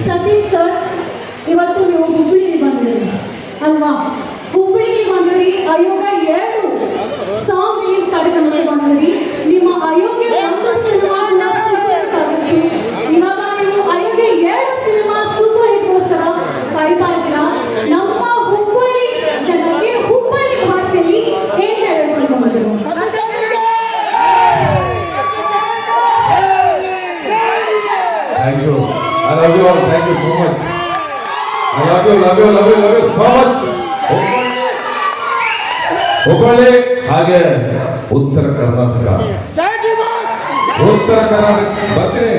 Satish sir, ಇವತ್ತು ನೀವು ಹುಬ್ಬಳ್ಳಿಯಲ್ಲಿ ಬಂದಿದ್ದೀರಿ ಅಲ್ವಾ? ಹುಬ್ಬಳ್ಳಿಯಲ್ಲಿ ಬಂದಿರಿ, ಅಯೋಗ 2 ಸಾಂಗ್ ರಿಲೀಸ್ ಕಾರ್ಯಕ್ರಮದಲ್ಲಿ ಬಂದಿರಿ. ನಿಮ್ಮ ಅಯೋಗ್ಯ 1 ಸಿನಿಮಾ ಇವಾಗ ನೀವು ಅಯೋಗ್ಯ 2 ಸಿನಿಮಾ ಸೂಪರ್ ಹಿಟ್ಗೋಸ್ಕರ ಕಾಯ್ತಾ ಇದ್ದೀರಾ. ನಮ್ಮ ಹುಬ್ಬಳ್ಳಿ ಜನಕ್ಕೆ ಹುಬ್ಬಳ್ಳಿ ಭಾಷೆಯಲ್ಲಿ ಏನ್ ಹೇಳಬೇಕು? Thank you. I love you all. Thank you so much. I love you so much. Hubballi ಹಾಗೆ ಉತ್ತರ ಕರ್ನಾಟಕ ಬರ್ತೀನಿ,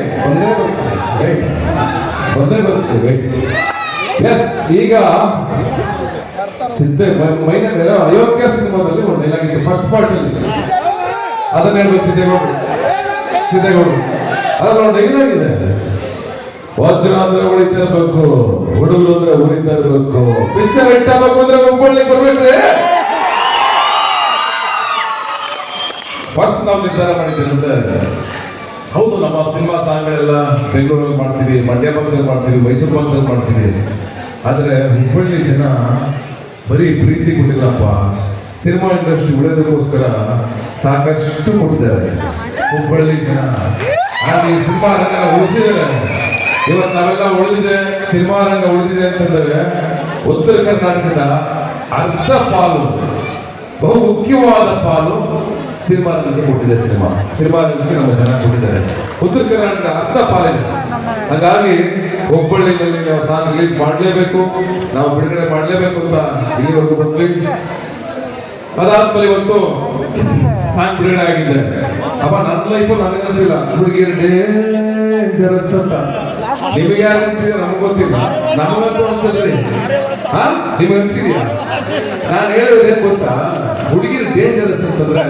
ಬಂದೇ ಬರ್ತೀನಿ. ಎಸ್, ಈಗ ಮೈನ ಮೇಲೆ ಅಯೋಗ್ಯ ಸಿನಿಮಾದಲ್ಲಿ ಒಂದು ಡೈಲಾಗ್ ಇದೆ, ಫಸ್ಟ್ ಪಾರ್ಟ್ ಅಲ್ಲಿ. ಅದನ್ನ ಹೇಳ್ಬೇಕು ಸಿದ್ದೇಗೌಡರು. ಅದ್ರಲ್ಲಿ ಒಂದು ಡೈಲಾಗ್ ಇದೆ, ವಜ್ರ ಅಂದ್ರೆ ಉಳಿತಾ ಇರ್ಬೇಕು, ಹುಡುಗರು ಅಂದ್ರೆ ಉಳಿತಾ ಇರ್ಬೇಕು, ಪಿಕ್ಚರ್ ಹಿಟ್ ಆಗ್ಬೇಕು ಅಂದ್ರೆ ಹುಬ್ಬಳ್ಳಿ ಬರ್ಬೇಕ್ರಿ. ಫಸ್ಟ್ ನಾವು ನಿರ್ಧಾರ ಮಾಡಿದ್ದೇವೆ ಅಂದ್ರೆ, ಹೌದು ನಮ್ಮ ಸಿನಿಮಾ ಸಾಂಗ್ಗಳೆಲ್ಲ ಬೆಂಗಳೂರಲ್ಲಿ ಮಾಡ್ತೀವಿ, ಮಂಡ್ಯ ಭಾಗದಲ್ಲಿ ಮಾಡ್ತೀವಿ, ಮೈಸೂರು ಭಾಗದಲ್ಲಿ ಮಾಡ್ತೀವಿ. ಆದ್ರೆ ಹುಬ್ಬಳ್ಳಿ ಜನ ಬರೀ ಪ್ರೀತಿ ಕೊಟ್ಟಿಲ್ಲಪ್ಪ, ಸಿನಿಮಾ ಇಂಡಸ್ಟ್ರಿ ಉಳಿಯೋದಕ್ಕೋಸ್ಕರ ಸಾಕಷ್ಟು ಕೊಟ್ಟಿದ್ದಾರೆ ಹುಬ್ಬಳ್ಳಿ ಜನ. ಹಾಗೆ ಸಿನಿಮಾ ರಂಗ ಉಳಿಸಿದ್ದಾರೆ. ಇವತ್ತು ನಾವೆಲ್ಲ ಉಳಿದಿದೆ, ಸಿನಿಮಾ ರಂಗ ಉಳಿದಿದೆ ಅಂತಂದ್ರೆ ಉತ್ತರ ಕರ್ನಾಟಕದ ಅರ್ಧ ಪಾಲು, ಬಹು ಮುಖ್ಯವಾದ ಪಾಲು ಸಿನಿಮಾ ರಂಗಕ್ಕೆ ಕೊಟ್ಟಿದೆ. ಸಿನಿಮಾ ರಂಗಕ್ಕೆ ನಮ್ಮ ಜನ ಕೊಟ್ಟಿದ್ದಾರೆ. ಉತ್ತರ ಕರ್ನಾಟಕ ಅರ್ಧ ಪಾಲಿದೆ. ಹಾಗಾಗಿ ಹುಬ್ಬಳ್ಳಿನಲ್ಲಿ ನಾವು ಸಾಂಗ್ ರಿಲೀಸ್ ಮಾಡಲೇಬೇಕು, ನಾವು ಬಿಡುಗಡೆ ಮಾಡಲೇಬೇಕು ಅಂತ ಇಲ್ಲಿವರೆಗೂ ಬಂದ್ವಿ. ಅದಾದ್ಮೇಲೆ ಇವತ್ತು ಸಾಂಗ್ ಬಿಡುಗಡೆ ಆಗಿದೆ. ಅಪ್ಪ ನನ್ನ ಲೈಫ್ ನನಗೆ ಅನ್ಸಿಲ್ಲ, ಹುಡುಗಿಯರು ಡೇಂಜರಸ್ ಅಂತ. ನಿಮಗೆ ಯಾರು ಅನ್ಸಿದ್ರೆ ನಮ್ಗೆ ಗೊತ್ತಿಲ್ಲ, ನಮಗಂತೂ ಅನ್ಸದ್ರಿ. ನಿಮ್ಗೆ ಅನ್ಸಿದ್ಯಾ? ನಾನು ಹೇಳೋದು ಏನ್ ಗೊತ್ತಾ, ಹುಡುಗಿರು ಡೇಂಜರಸ್ ಅಂತಂದ್ರೆ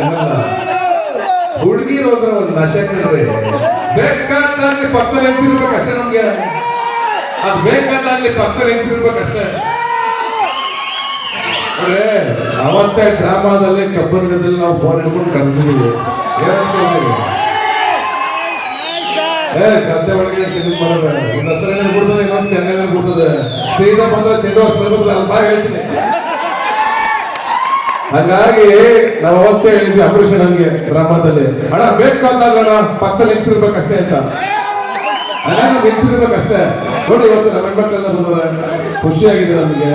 ಹುಡುಗಿರು ಅಂದ್ರೆ ಒಂದು ನಶೆ ಕಂಡ್ರೆ, ಬೇಕಾದಾಗ್ಲಿ ಪಕ್ಕದಲ್ಲಿ ಎನ್ಸಿರ್ಬೇಕಷ್ಟೇ ನಮ್ಗೆ. ಅದು ಬೇಕಾದಾಗ್ಲಿ ಪಕ್ಕದಲ್ಲಿ ಎನ್ಸಿರ್ಬೇಕಷ್ಟೇ. ಅವತ್ತೇ ಡ್ರಾಮಾದಲ್ಲಿ ಕಬ್ಬನಗರದಲ್ಲಿ ನಾವು ಫೋನ್ ಹಿಡ್ಕೊಂಡು ಕರೆದಿದ್ದೀವಿ. ಗದ್ದೆ ಒಳಗೆ ದಸರಾ ಬಿಡ್ತದೆ, ಇನ್ನೊಂದು ಚೆನ್ನೈ ಬಿಡ್ತದೆ, ಸೀದಾ ಬಂದ ಚೆಂಡು ಬರ್ತದೆ, ಅಲ್ಲಿ ಬಾಯ್ ಹೇಳ್ತೀನಿ. ಹಾಗಾಗಿ ನಾವು ಅವತ್ತೇ ಹೇಳಿದ್ವಿ ಅಂಬರೀಷ್ ನನ್ಗೆ ಡ್ರಾಮಾದಲ್ಲಿ, ಅಣ್ಣ ಬೇಕಾದಾಗ ಪಕ್ಕದಲ್ಲಿ ಹೆಂಗ್ಸಿರ್ಬೇಕಷ್ಟೇ ಅಂತ. ಹೆಂಗ್ಸಿರ್ಬೇಕಷ್ಟೇ. ನೋಡಿ ಇವತ್ತು ನಮ್ಮ ಹೆಣ್ಮಕ್ಳೆಲ್ಲ ಬಂದರೆ ಖುಷಿಯಾಗಿದೆ ನನಗೆ.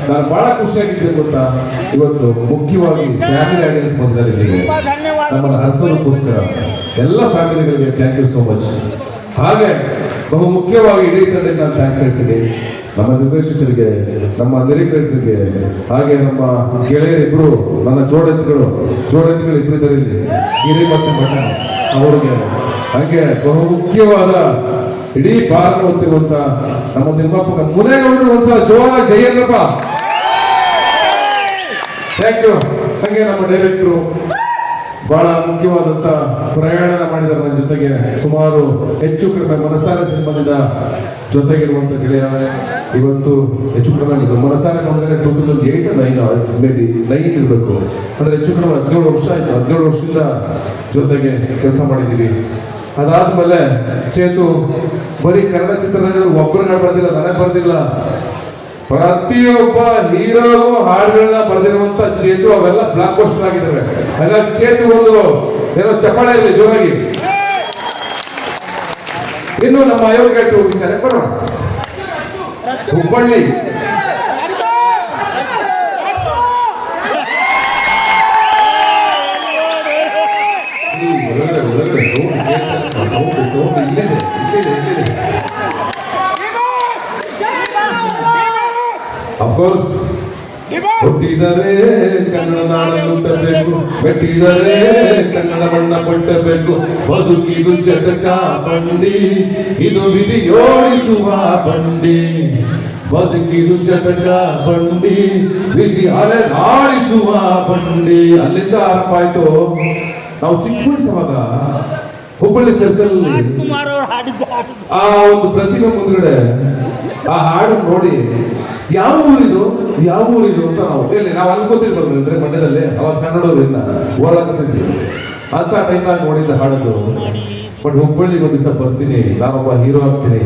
ನಾನು ಬಹಳ ಖುಷಿಯಾಗಿದ್ದೆ ಗೊತ್ತಾ. ಇವತ್ತು ಮುಖ್ಯವಾಗಿ ಫ್ಯಾಮಿಲಿ ಆಡಿಯನ್ಸ್ ಬಂದಿದ್ದಾರೆ ಇಲ್ಲಿಗೆ ನಮ್ಮನ್ನು ಹರಿಸೋದಕ್ಕೋಸ್ಕರ. ಎಲ್ಲ ಫ್ಯಾಮಿಲಿಗಳಿಗೆ ಥ್ಯಾಂಕ್ ಯು ಸೋ ಮಚ್. ಹಾಗೆ ಬಹು ಮುಖ್ಯವಾಗಿ ಇಡೀ ತಂಡಕ್ಕೆ ನಾನು ಥ್ಯಾಂಕ್ಸ್ ಹೇಳ್ತೀನಿ. ನಮ್ಮ ನಿರ್ದೇಶಕರಿಗೆ, ನಮ್ಮ ನಿರೀಕ್ಷಕರಿಗೆ, ಹಾಗೆ ನಮ್ಮ ಗೆಳೆಯರಿಬ್ರು, ನನ್ನ ಜೋಡೆತ್ತುಗಳು ಇಬ್ಬರಿದ್ದಾರೆ ಇಲ್ಲಿ, ಗಿರಿ ಮತ್ತೆ ಮಠ ಅವರಿಗೆ, ಹಾಗೆ ಬಹು ಮುಖ್ಯವಾದ ಇಡೀ ಭಾರತ ಹೊತ್ತಿರುವಂತ ನಮ್ಮ ನಿರ್ಮಾಪಕ ಮುನೇಗೌಡರು ಒಂದ್ಸಲ ಜೋರಾಗಿ ಜಯನ್ನಪ್ಪ. Thank you. ಹಾಗೆ ನಮ್ಮ ಡೈರೆಕ್ಟ್ರು ಬಹಳ ಮುಖ್ಯವಾದಂತ ಪ್ರಯಾಣ ಮಾಡಿದ್ದಾರೆ ನನ್ನ ಜೊತೆಗೆ. ಸುಮಾರು ಹೆಚ್ಚು ಕಡಿಮೆ ಮನಸಾರೆ ಸಿನಿಮಾದಿಂದ ಜೊತೆಗಿರುವಂತ ಗೆಳೆಯರೇ ಇವತ್ತು ಹೆಚ್ಚು ಕಡಿಮೆ ಮನಸಾರೆ ಬಂದರೆ 2008 9 ಮೇ ಬಿ 9 ಇರಬೇಕು. ಅಂದ್ರೆ ಹೆಚ್ಚು ಕಡಿಮೆ 17 ವರ್ಷ ಆಯ್ತು. 17 ವರ್ಷದಿಂದ ಜೊತೆಗೆ ಕೆಲಸ ಮಾಡಿದ್ದೀವಿ. ಅದಾದ್ಮೇಲೆ ಚೇತು ಬರೀ ಕನ್ನಡ ಚಿತ್ರರಂಗದಲ್ಲಿ ಒಬ್ಬರನ್ನ ಬರ್ದಿಲ್ಲ, ನನಗೆ ಬರ್ದಿಲ್ಲ, ಪ್ರತಿಯೊಬ್ಬ ಹೀರೋಗೂ ಹಾಡುಗಳನ್ನ ಬರೆದಿರುವಂತ ಚೇತು ಅವೆಲ್ಲ ಬ್ಲಾಕ್ ಬಸ್ಟರ್ ಆಗಿದ್ದಾವೆ. ಹಾಗಾಗಿ ಚೇತು ಒಂದು ಏನೋ ಚಪ್ಪಾಳೆ ಇರಲಿ ಜೋರಾಗಿ. ಇನ್ನು ನಮ್ಮ ಅಯೋಗ್ಯ ವಿಚಾರಕ್ಕೆ ಬರೋಣ. ಹುಬ್ಬಳ್ಳಿ ಅಫ್ಕೋರ್ಸ್ ಹುಟ್ಟಿದರೆ ಕನ್ನಡ ನಾಡನ್ನು ಹುಟ್ಟಬೇಕು, ಮೆಟ್ಟಿದರೆ ಕನ್ನಡ ಬಣ್ಣ ಕೊಟ್ಟಬೇಕು. ಬದುಕಿದು ಜಟಕ ಬಂಡಿ, ಇದು ವಿಧಿ ಓಡಿಸುವ ಬಂಡಿ. ಬದುಕಿದು ಜಟಕ ಬಂಡಿ, ವಿಧಿ ಅಲೆದಾಡಿಸುವ ಬಂಡಿ. ಅಲ್ಲಿಂದ ಆರಂಭ ಆಯ್ತು. ನಾವು ಚಿಕ್ಕ ವಯಸ್ಸವಾಗ ಹುಬ್ಬಳ್ಳಿ ಸರ್ಕಲ್ ಆ ಒಂದು ಪ್ರತಿಮೆ ಮುಂದ್ಗಡೆ ಆ ಹಾಡು ನೋಡಿ ಯಾವ ಊರಿದು ಅಂತ ನಾವು ಅನ್ಕೋತಿರ್ಬೋದು ಅಂದ್ರೆ ಮಂಡ್ಯದಲ್ಲಿ ಅವಾಗ ಸಣ್ಣ ಹುಡುಗರಿಂದ ಓಡಾಡ್ತಿದ್ವಿ ಅಂತ ಟೈಮ್ನಾಗ ನೋಡಿದ್ದ ಹಾಡೋದು. ಬಟ್ ಹುಬ್ಬಳ್ಳಿಗೆ ಒಂದು ದಿವಸ ಬರ್ತೀನಿ, ನಾನೊಬ್ಬ ಹೀರೋ ಆಗ್ತೀನಿ,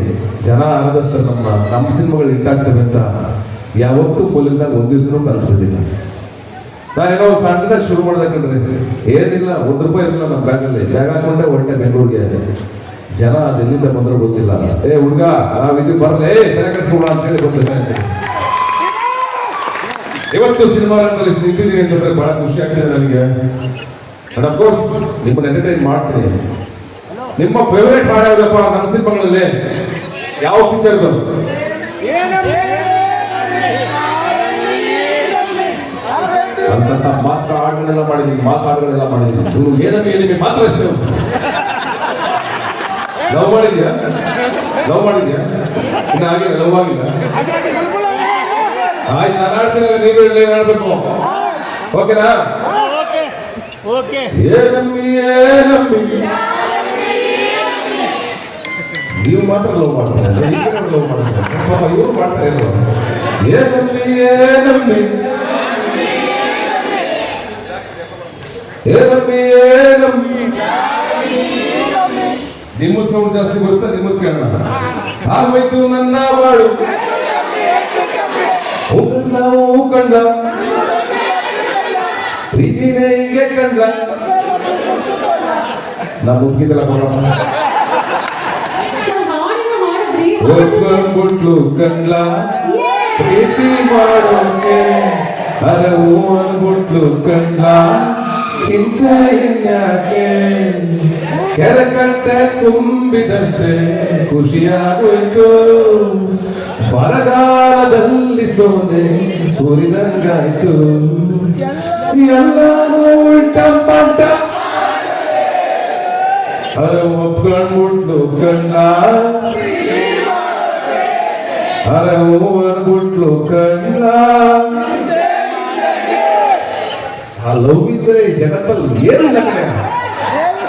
ಜನ ಆರಾಧಿಸ್ತಾರೆ, ನಮ್ಮ ಸಿನಿಮಾಗಳು ಹಿಟ್ಟಾಗ್ತವೆ ಅಂತ ಯಾವತ್ತೂ ಮೂಲದಾಗ ಒಂದ್ ದಿವಸನೂ ಕಲಿಸ್ತಿದ್ದಿಲ್ಲ. ನಾನೇನೋ ಒಂದು ಸಣ್ಣದಾಗ ಶುರು ಮಾಡ್ಬೇಕಂದ್ರೆ ಏನಿಲ್ಲ, ₹1 ಇರಲಿಲ್ಲ ನಮ್ಮ ಬ್ಯಾಗಲ್ಲಿ. ಬ್ಯಾಗ್ ಹಾಕೊಂಡೆ ಹೊರಟೆ ಬೆಂಗಳೂರಿಗೆ. ಜನ ಅದೆಲ್ಲಿಂದ ಬಂದ್ರೆ ಗೊತ್ತಿಲ್ಲ, ಏ ಹುಡುಗ ನಾವ್ ಇಲ್ಲಿ ಬರ್ಲೇ ತಲೆ ಕೆಡಿಸ್ಕೊಳ್ಳೋಣ ಅಂತ ಹೇಳಿ ಗೊತ್ತಿಲ್ಲ. ಇವತ್ತು ಸಿನಿಮಾ ರಂಗದಲ್ಲಿ ನಿಂತಿದ್ದೀನಿ ಅಂತಂದ್ರೆ ಬಹಳ ಖುಷಿ ಆಗ್ತಿದೆ ನನಗೆ. ಅಂಡ್ ಅಫ್ ಕೋರ್ಸ್ ನಿಮ್ಮನ್ನ ಎಂಟರ್ಟೈನ್ ಮಾಡ್ತೀನಿ. ನಿಮ್ಮ ಫೇವರೇಟ್ ಹಾಡು ಯಾವ್ದಪ್ಪ ನನ್ನ ಸಿನಿಮಾಗಳಲ್ಲಿ? ಯಾವ ಪಿಕ್ಚರ್ದು? ಅಂತ ಮಾಸ್ ಹಾಡುಗಳೆಲ್ಲ ಮಾಡಿದೀನಿ, ಮಾಸ್ ಹಾಡುಗಳೆಲ್ಲ ಮಾಡಿದೀನಿ. ನೀವು ಏನಕ್ಕೆ ಮಾತ್ರ ಅಷ್ಟೇ. ಲವ್ ಮಾಡಿದ್ಯಾ? ಇನ್ನು ಆಗಿಲ್ಲ, ಲವ್ ಆಗಿಲ್ಲ. ಆಯ್ತು, ನಾನು ಆಡ್ತೀನಿ, ನೀವು ಏನ್ ಆಡ್ಬೇಕು, ಓಕೆನಾ? ಏನಮ್ಮಿ ನೀವು ಮಾತ್ರ ಲವ್ ಮಾಡ್ತಾರೆ, ಲವ್ ಮಾಡ್ತಾರೆ, ಪಾಪ ಇವರು ಮಾಡ್ತಾರೆ. ಏನಮ್ಮಿ ನಿಮ್ಮ ಸೌಂಡ್ ಜಾಸ್ತಿ ಬರುತ್ತೆ, ನಿಮ್ಮದ್ ಕೇಳೋಣ. ಆಗೋಯ್ತು ನನ್ನ ಬಾಳು ನಾವು ಕಂಡ ಪ್ರೀತಿನೇ ಹೀಗೆ ಕಂಡ. ನಾ ಮುಗಿದಲ್ಲ ಕೊಟ್ಲು ಕಂಡ್ಲ ಪ್ರೀತಿ ಮಾಡೋಕೆ, ಅರವು ಅನ್ಬಿಟ್ಲು ಕಂಡ್ಲ ಚಿಂತೆ ಯಾಕೆ. ಕೆರೆಕಟ್ಟೆ ತುಂಬಿದಷ್ಟೇ ಖುಷಿಯಾಗೋಯ್ತು, ಬರಗಾಲದಲ್ಲಿ ಸೋದೆ ಸೂರಿದಂಗಾಯ್ತು. ಎಲ್ಲಾನು ಉಲ್ಟ ಪಟ್ಟ ಅರ ಒಪ್ಕೊಂಡ್ಬಿಟ್ಲು ಕಂಡ, ಅರವು ಅನ್ಬಿಟ್ಲು ಕಂಡ. ಆ ಲವ್ ಇದ್ರೆ ಈ ಜಗತ್ತಲ್ಲಿ ಏನಿಲ್ಲ ಕಡೆ.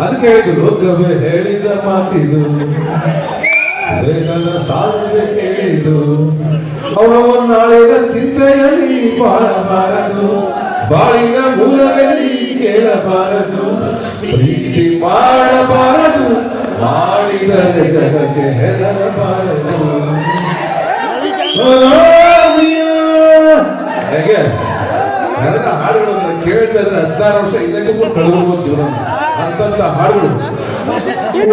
ಅದಕ್ಕೆ ಹೇಳಿದ್ರು, ಲೋಕವೇ ಹೇಳಿದ ಮಾತಿದು, ಸಾಧನೆ ಹೇಳಿದ್ದು. ಅವನವ ನಾಳಿನ ಚಿಂತೆಯಲ್ಲಿ ಬಾಳಬಾರದು, ಬಾಳಿನ ಮೂಲದಲ್ಲಿ ಕೇಳಬಾರದು, ಪ್ರೀತಿ ಮಾಡಬಾರದು, ಮಾಡಿದರೆ ಜಗಕ್ಕೆ ಹೆದರಬಾರದು. ಹೇಗೆ ನನ್ನ ಹಾಡುಗಳನ್ನು ಕೇಳ್ತಾ ಇದ್ರೆ 16 ವರ್ಷ ಇದಕ್ಕೂ ಕಳೆದು ಜೀವನ ಅಂತಂತ ಹಾಡುಗಳು.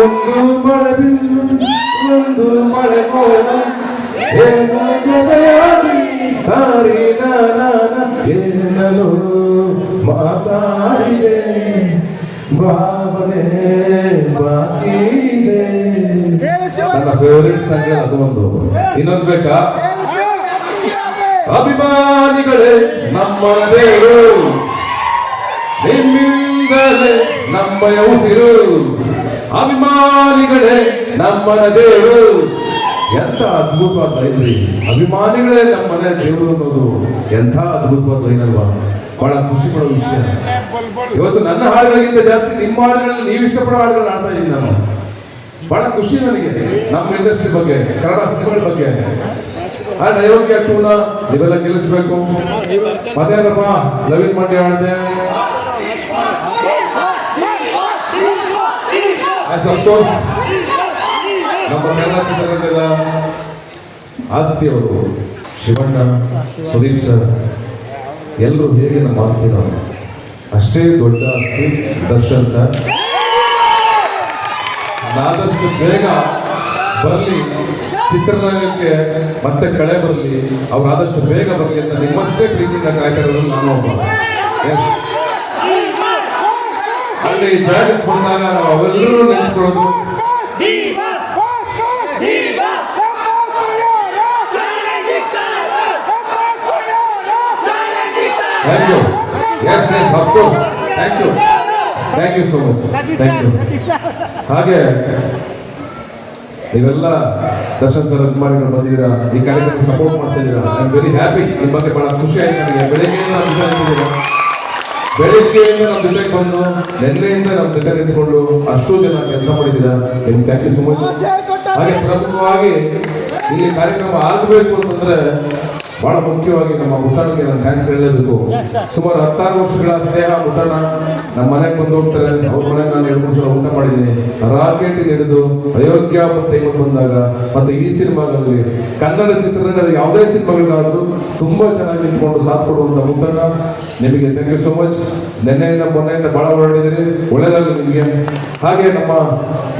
ಒಂದು ಮಳೆ ಬಿಲ್ಲು, ಒಂದು ಮಳೆ ಮೋಡ, ಜೊತೆಯಾಗಿ ಏನನು ಮಾತಾಡಿದೆ, ಭಾವನೆ ಬಾಕಿ ಇದೆ. ನನ್ನ ಫೇವರೇಟ್ ಸಂಗೀತ ಅದು ಒಂದು. ಇನ್ನೊಂದು ಬೇಕಾ? ಅಭಿಮಾನಿಗಳೇ ನಮ್ಮನ ದೇವರು, ನಿಮ್ಮಿಂದಲೇ ನಮ್ಮಯ ಉಸಿರು. ಅಭಿಮಾನಿಗಳೇ ನಮ್ಮನ ದೇವರು. ಎಂಥ ಅದ್ಭುತವಾದ ಲೈನ್ರಿ. ಅಭಿಮಾನಿಗಳೇ ನಮ್ಮನೆ ದೇವರು ಅನ್ನೋದು ಎಂಥ ಅದ್ಭುತವಾದ ಲೈನ್ ಅಲ್ವಾ? ಬಹಳ ಖುಷಿ ಪಡೋ ವಿಷಯ. ಇವತ್ತು ನನ್ನ ಹಾಡುಗಳಿಗಿಂತ ಜಾಸ್ತಿ ನಿಮ್ಮ ಹಾಡುಗಳಲ್ಲಿ ನೀವು ಇಷ್ಟಪಡೋ ಹಾಡುಗಳನ್ನ ಆಡ್ತಾ ಇದ್ದೀನಿ ನಾನು. ಬಹಳ ಖುಷಿ ನನಗೆ ನಮ್ಮ ಇಂಡಸ್ಟ್ರಿ ಬಗ್ಗೆ, ಕನ್ನಡ ಸಿನಿಮಾಗಳ ಬಗ್ಗೆ. ಆ ನೈರೋಗ್ಯ ಟೂನ ನೀವೆಲ್ಲ ಗೆಲ್ಲಿಸ್ಬೇಕು. ಮತ್ತೇನಪ್ಪ ಲವಿನ್ ಮಂಡ್ಯ ಆಡ್ದೆ, ಅಫ್ಕೋರ್ಸ್ ನಮ್ಮ ಕನ್ನಡ ಚಿತ್ರರಂಗದ ಆಸ್ತಿಯವರು ಶಿವಣ್ಣ, ಸುದೀಪ್ ಸರ್ ಎಲ್ಲರೂ ಹೇಗೆ ನಮ್ಮ ಆಸ್ತಿ ನಾವು, ಅಷ್ಟೇ ದೊಡ್ಡ ಆಸ್ತಿ ದರ್ಶನ್ ಸರ್. ಆದಷ್ಟು ಬೇಗ ಬರಲಿ ಚಿತ್ರರಂಗಕ್ಕೆ, ಮತ್ತೆ ಕಳೆ ಬರಲಿ, ಅವ್ರು ಆದಷ್ಟು ಬೇಗ ಬರಲಿ ಅಂತ ನಿಮ್ಮಷ್ಟೇ ಪ್ರೀತಿಯಿಂದ ಕಾಯ್ತಾ ಇರೋದು ನಾನು ಒಬ್ಬ. ಅಲ್ಲಿ ಜಾಗಕ್ಕೆ ಬಂದಾಗ ನಾವು ಅವೆಲ್ಲರೂ ನೆನೆಸ್ಕೊಳ್ಳೋದು. Thank you. Yes, of course. Thank you so much. Thank you. ಹಾಗೆ ನೀವೆಲ್ಲ ದರ್ಶನ್ ಸರ್ ಅಭಿಮಾನಿಗಳು ಬಂದಿದ್ದೀರಾ, ಈ ಕಾರ್ಯಕ್ರಮ ಸಪೋರ್ಟ್ ಮಾಡ್ತಾ ಇದ್ದೀರಾ. I am very happy. ನಿಮ್ಮ ಬಗ್ಗೆ ಬಹಳ ಖುಷಿ ಆಯ್ತು ನನಗೆ. ಬೆಳಗ್ಗೆಯಿಂದ ನಮ್ಮ ಜೊತೆಗೆ ಬಂದು ನಿನ್ನೆಯಿಂದ ನಮ್ಮ ಜೊತೆ ನಿಂತ್ಕೊಂಡು ಅಷ್ಟು ಜನ ಕೆಲಸ ಮಾಡಿದ್ದೀರಾ. ನಿಮ್ಗೆ ಥ್ಯಾಂಕ್ ಯು ಸೊ ಮಚ್. ಹಾಗೆ ಪ್ರಮುಖವಾಗಿ ಇಲ್ಲಿ ಕಾರ್ಯಕ್ರಮ ಆಗಬೇಕು ಅಂತಂದ್ರೆ ಬಹಳ ಮುಖ್ಯವಾಗಿ ನಮ್ಮ ಮುತ್ತಣ್ಣಗೆ ನಾನು ಥ್ಯಾಂಕ್ಸ್ ಹೇಳಲೇಬೇಕು. ಸುಮಾರು 16 ವರ್ಷಗಳ ಸ್ನೇಹ ಮುತ್ತಣ್ಣ ನಮ್ಮ ಮನೆಗೆ ಬಂದು ಹೋಗ್ತಾರೆ. ಅವ್ರ ಮನೆಗೆ ನಾನು 2-3 ಸಲ ಊಟ ಮಾಡಿದ್ದೀನಿ. ರಾಕೆಟ್ ಹಿಡಿದು ಅಯೋಗ್ಯ ತೆಗೆದು ಬಂದಾಗ ಮತ್ತೆ ಈ ಸಿನಿಮಾಗಳಲ್ಲಿ ಕನ್ನಡ ಚಿತ್ರರಂಗದ ಯಾವುದೇ ಸಿನಿಮಾಗಳಾದ್ರೂ ತುಂಬಾ ಚೆನ್ನಾಗಿ ನಿಂತ್ಕೊಂಡು ಸಾಥ್ ಕೊಡುವಂತ ಮುತ್ತಣ್ಣ, ನಿಮಗೆ ಥ್ಯಾಂಕ್ ಯು ಸೋ ಮಚ್. ಮೊನ್ನೆಯಿಂದ ಬಹಳ ಹೊರಡಿದ್ದೀರಿ, ಒಳ್ಳೆದಾಗಲಿ ನಿಮಗೆ. ಹಾಗೆ ನಮ್ಮ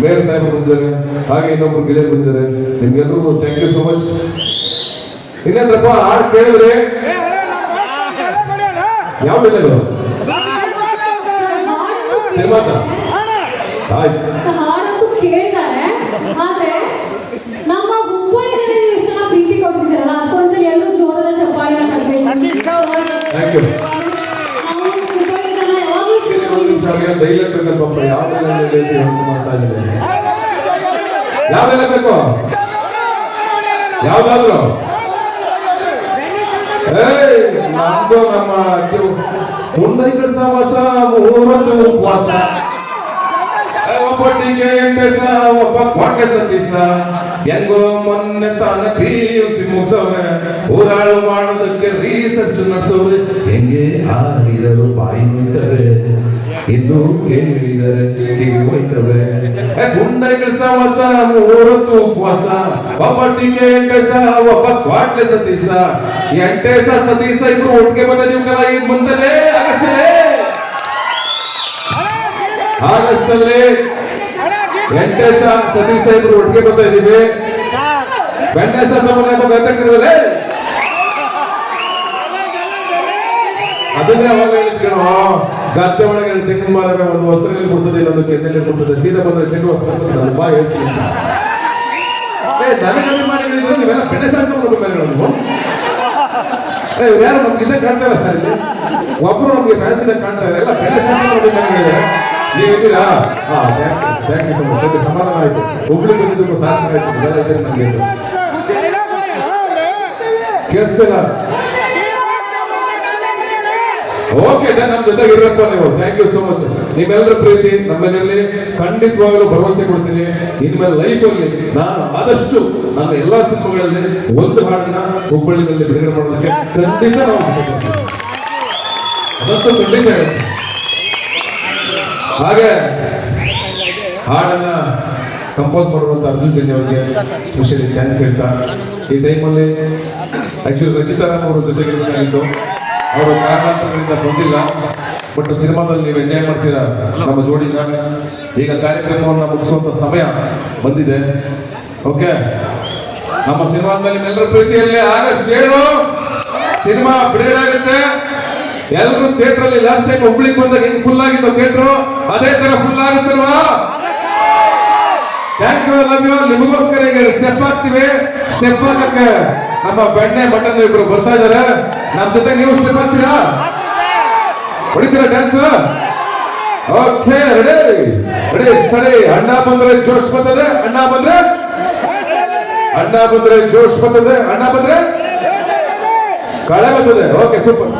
ಮೇಯರ್ ಸಾಹೇಬರು ಬಂದಿದ್ದಾರೆ, ಹಾಗೆ ಇನ್ನೊಬ್ರು ಗೆಳೆಯರು ಬಂದಿದ್ದಾರೆ. ನಿಮ್ಗೆಲ್ರಿಗೂ ಥ್ಯಾಂಕ್ ಯು ಸೋ ಮಚ್. ಇನ್ನೇನ್ರಪ್ಪ ಹಾಡು ಕೇಳಿದ್ರೆ ಯಾವ ಬೆಲೆಗಳು ಸಿನಿಮಾದ ಆಯ್ತು ಹಾಡಂತೂ ಕೇಳಿದ್ದಾರೆ. ಆದ್ರೆ ನಮ್ಮ ಹುಬ್ಬಳ್ಳಿ ಜನ ನೀವು ಇಷ್ಟೆಲ್ಲ ಪ್ರೀತಿ ಕೊಡ್ತಿದ್ದೀರಲ್ಲ, ಅದಕ್ಕೊಂದ್ಸಲ ಎಲ್ಲರೂ ಜೋರದ ಚಪ್ಪಾಳಿನ ತರಬೇಕು. Thank you. ನಾವು ಹುಬ್ಬಳ್ಳಿ ಜನ ಯಾವಾಗಲೂ ಧೈರ್ಯ ಬೇಕಲ್ಪ, ಯಾವೆಲ್ಲ ಬೇಕು, ಯಾವ್ದಾದ್ರು ನಮ್ದು ನಮ್ಮ ಮುಂದೈ ಕಡ್ಸಾವಾಸ ಮೂವತ್ತು ಉಪವಾಸ, ಒಬ್ಬಟ್ಟಿಗೆ 8 ದಿವಸ, ಒಬ್ಬ ಕೋಟೆ ಸತೀಶ. ಹೆಂಗೋ ಮೊನ್ನೆ ತಾನ PUC ಮುಗಿಸವ್ರೆ, ಊರಾಳು ಮಾಡೋದಕ್ಕೆ ರಿಸರ್ಚ್ ನಡೆಸವ್ರೆ. ಹೆಂಗೆ ಆಡಿದರು ಬಾಯಿ ಹೋಯ್ತವೆ, ಇನ್ನು ಕೇಳಿದರೆ ಕಿವಿ ಹೋಯ್ತವೆ. ಮುಂದೈ ಕಡ್ಸಾವಾಸ ಮೂವತ್ತು ಉಪವಾಸ, ಒಬ್ಬಟ್ಟಿಗೆ 8 ದಿವಸ, ಒಬ್ಬ ಕೋಟೆ ಸತೀಶ. 8 ದಿವಸ ಸತೀಶ ಇಬ್ರು ಒಟ್ಟಿಗೆ ಬಂದಿದ್ದೀವಿ ಕಲ. ಈ ಮುಂದಲೇ ಆಗಸ್ಟಲ್ಲಿ 8 ದಿವಸ ಸತೀಶ್ ಸಾಹೇಬ್ರು ಒಟ್ಟಿಗೆ ಬರ್ತಾ ಇದೀವಿ. ಬೆಣ್ಣೆ ಗದ್ದಕ್ಕಿರದಲ್ಲೇ ಅದನ್ನೇ ಅವಾಗ ಹೇಳಿದ್ಕೇನೋ, ಗದ್ದೆ ಒಳಗೆ ತೆಂಗಿನ ಮರ ಒಂದು ಹೊಸರಲ್ಲಿ ಕೊಡ್ತದೆ, ಇನ್ನೊಂದು ಕೆನ್ನೆಲ್ಲಿ ಕೊಡ್ತದೆ. ಸೀದಾ ಬಂದ್ರೆ ಚೆಂಡು ಹೊಸ ಬಾ ಹೇಳ್ತೀನಿ. ನನಗೆ ಅಭಿಮಾನಿಗಳಿದ್ರು ನೀವೆಲ್ಲ ಬೆಣ್ಣೆ ಸಾಕು ಅಭಿಮಾನಿಗಳು. ನೀವು ಯಾರು ನಮ್ಗೆ ಇದ್ದೇ ಕಾಣ್ತಾ ಇಲ್ಲ ಸರ್, ಇಲ್ಲಿ ಒಬ್ರು ನಮ್ಗೆ ಫ್ಯಾನ್ಸ್ ಇದ್ದಾಗ ಕಾಣ್ತಾ ಇಲ್ಲ, ಎಲ್ಲ ಬೆಣ್ಣೆ ಸಾಕು ಅಭಿಮಾನಿಗಳಿದ್ದಾರೆ. ನೀವಿದ್ದೀರಾ? Thank you so much. ಸಮಾಧಾನ ಆಯ್ತು. ಹುಬ್ಳಿ ಬಂದಿದ್ದಕ್ಕೂ ಸಾರ್ಥಕ ಆಯ್ತು. ನನಗೆ ಕೇಳಿಸ್ತಿಲ್ಲ? ಓಕೆ, ನಮ್ಮ ಜೊತೆಗೆ ಇರಪ್ಪ ನೀವು. Thank you so much. ನಿಮ್ಮೆಲ್ಲರ ಪ್ರೀತಿ ನಮ್ಮನೇಲಿ ಖಂಡಿತವಾಗಲೂ ಭರವಸೆ ಕೊಡ್ತೀನಿ. ಇನ್ಮೇಲೆ ಲೈಫಲ್ಲಿ ನಾನು ಆದಷ್ಟು ನನ್ನ ಎಲ್ಲಾ ಸಿನಿಮಾಗಳಲ್ಲಿ ಒಂದು ಹಾಡನ್ನ ಹುಬ್ಬಳ್ಳಿನಲ್ಲಿ ಬಿಡುಗಡೆ ಮಾಡೋದಕ್ಕೆ ಖಂಡಿತ ನಾವು ಅದಂತೂ ಖಂಡಿತ ಹೇಳ್ತೀನಿ. ಹಾಗೆ ಹಾಡನ್ನ ಕಂಪೋಸ್ ಮಾಡುವಂತ ಅರ್ಜುನ್ ಜನ್ಯ ಅವರಿಗೆ ಸ್ಪೆಷಲಿ ಥ್ಯಾಂಕ್ಸ್ ಹೇಳ್ತಾ, ಈ ಟೈಮಲ್ಲಿ ಆಕ್ಚುಲಿ ರಚಿತಾರಾಮ್ ಅವರ ಜೊತೆಗೆ ಇರಬೇಕಾಗಿತ್ತು. ಅವರು ಕಾರಣಾಂತರಗಳಿಂದ ಬಂದಿಲ್ಲ. ಬಟ್ ಸಿನಿಮಾದಲ್ಲಿ ನೀವು ಎಂಜಾಯ್ ಮಾಡ್ತೀರಾ ನಮ್ಮ ಜೋಡಿನ. ಈಗ ಕಾರ್ಯಕ್ರಮವನ್ನು ಮುಗಿಸುವಂತ ಸಮಯ ಬಂದಿದೆ. ಓಕೆ, ನಮ್ಮ ಸಿನಿಮಾದಲ್ಲಿ ನಿಮ್ಮೆಲ್ಲರ ಪ್ರೀತಿಯಲ್ಲಿ ಆಗಸ್ಟ್ 7 ಸಿನಿಮಾ ಬಿಡುಗಡೆ ಆಗುತ್ತೆ. ಎಲ್ಲರೂ ಥಿಯೇಟರ್ ಅಲ್ಲಿ ಲಾಸ್ಟ್ ಟೈಮ್ ಹುಬ್ಳಿಗೆ ಬಂದಾಗ ಹೆಂಗ್ ಫುಲ್ ಆಗಿತ್ತು ಥಿಯೇಟರ್, ಅದೇ ತರ ಫುಲ್ ಆಗುತ್ತಲ್ವಾ? Thank you, love you. ನಿಮಗೋಸ್ಕರ ಈಗ ಸ್ಟೆಪ್ ಹಾಕ್ತಿವಿ. ಸ್ಟೆಪ್ ಹಾಕಕ್ಕೆ ನಮ್ಮ ಬೆಣ್ಣೆ ಮಟನ್ ಇಬ್ರು ಬರ್ತಾ ಇದಾರೆ. ನಮ್ಮ ಜೊತೆ ನೀವು ಸ್ಟೆಪ್ ಹಾಕ್ತೀರಾ? ಹೊಡಿತೀರಾ dance? Okay, ready ready study. ಅಣ್ಣ ಬಂದ್ರೆ ಜೋಶ್ ಬರ್ತದೆ, ಅಣ್ಣ ಬಂದ್ರೆ ಜೋಶ್ ಬರ್ತದೆ, ಅಣ್ಣ ಬಂದ್ರೆ ಕಳೆ ಬರ್ತದೆ. Okay, super.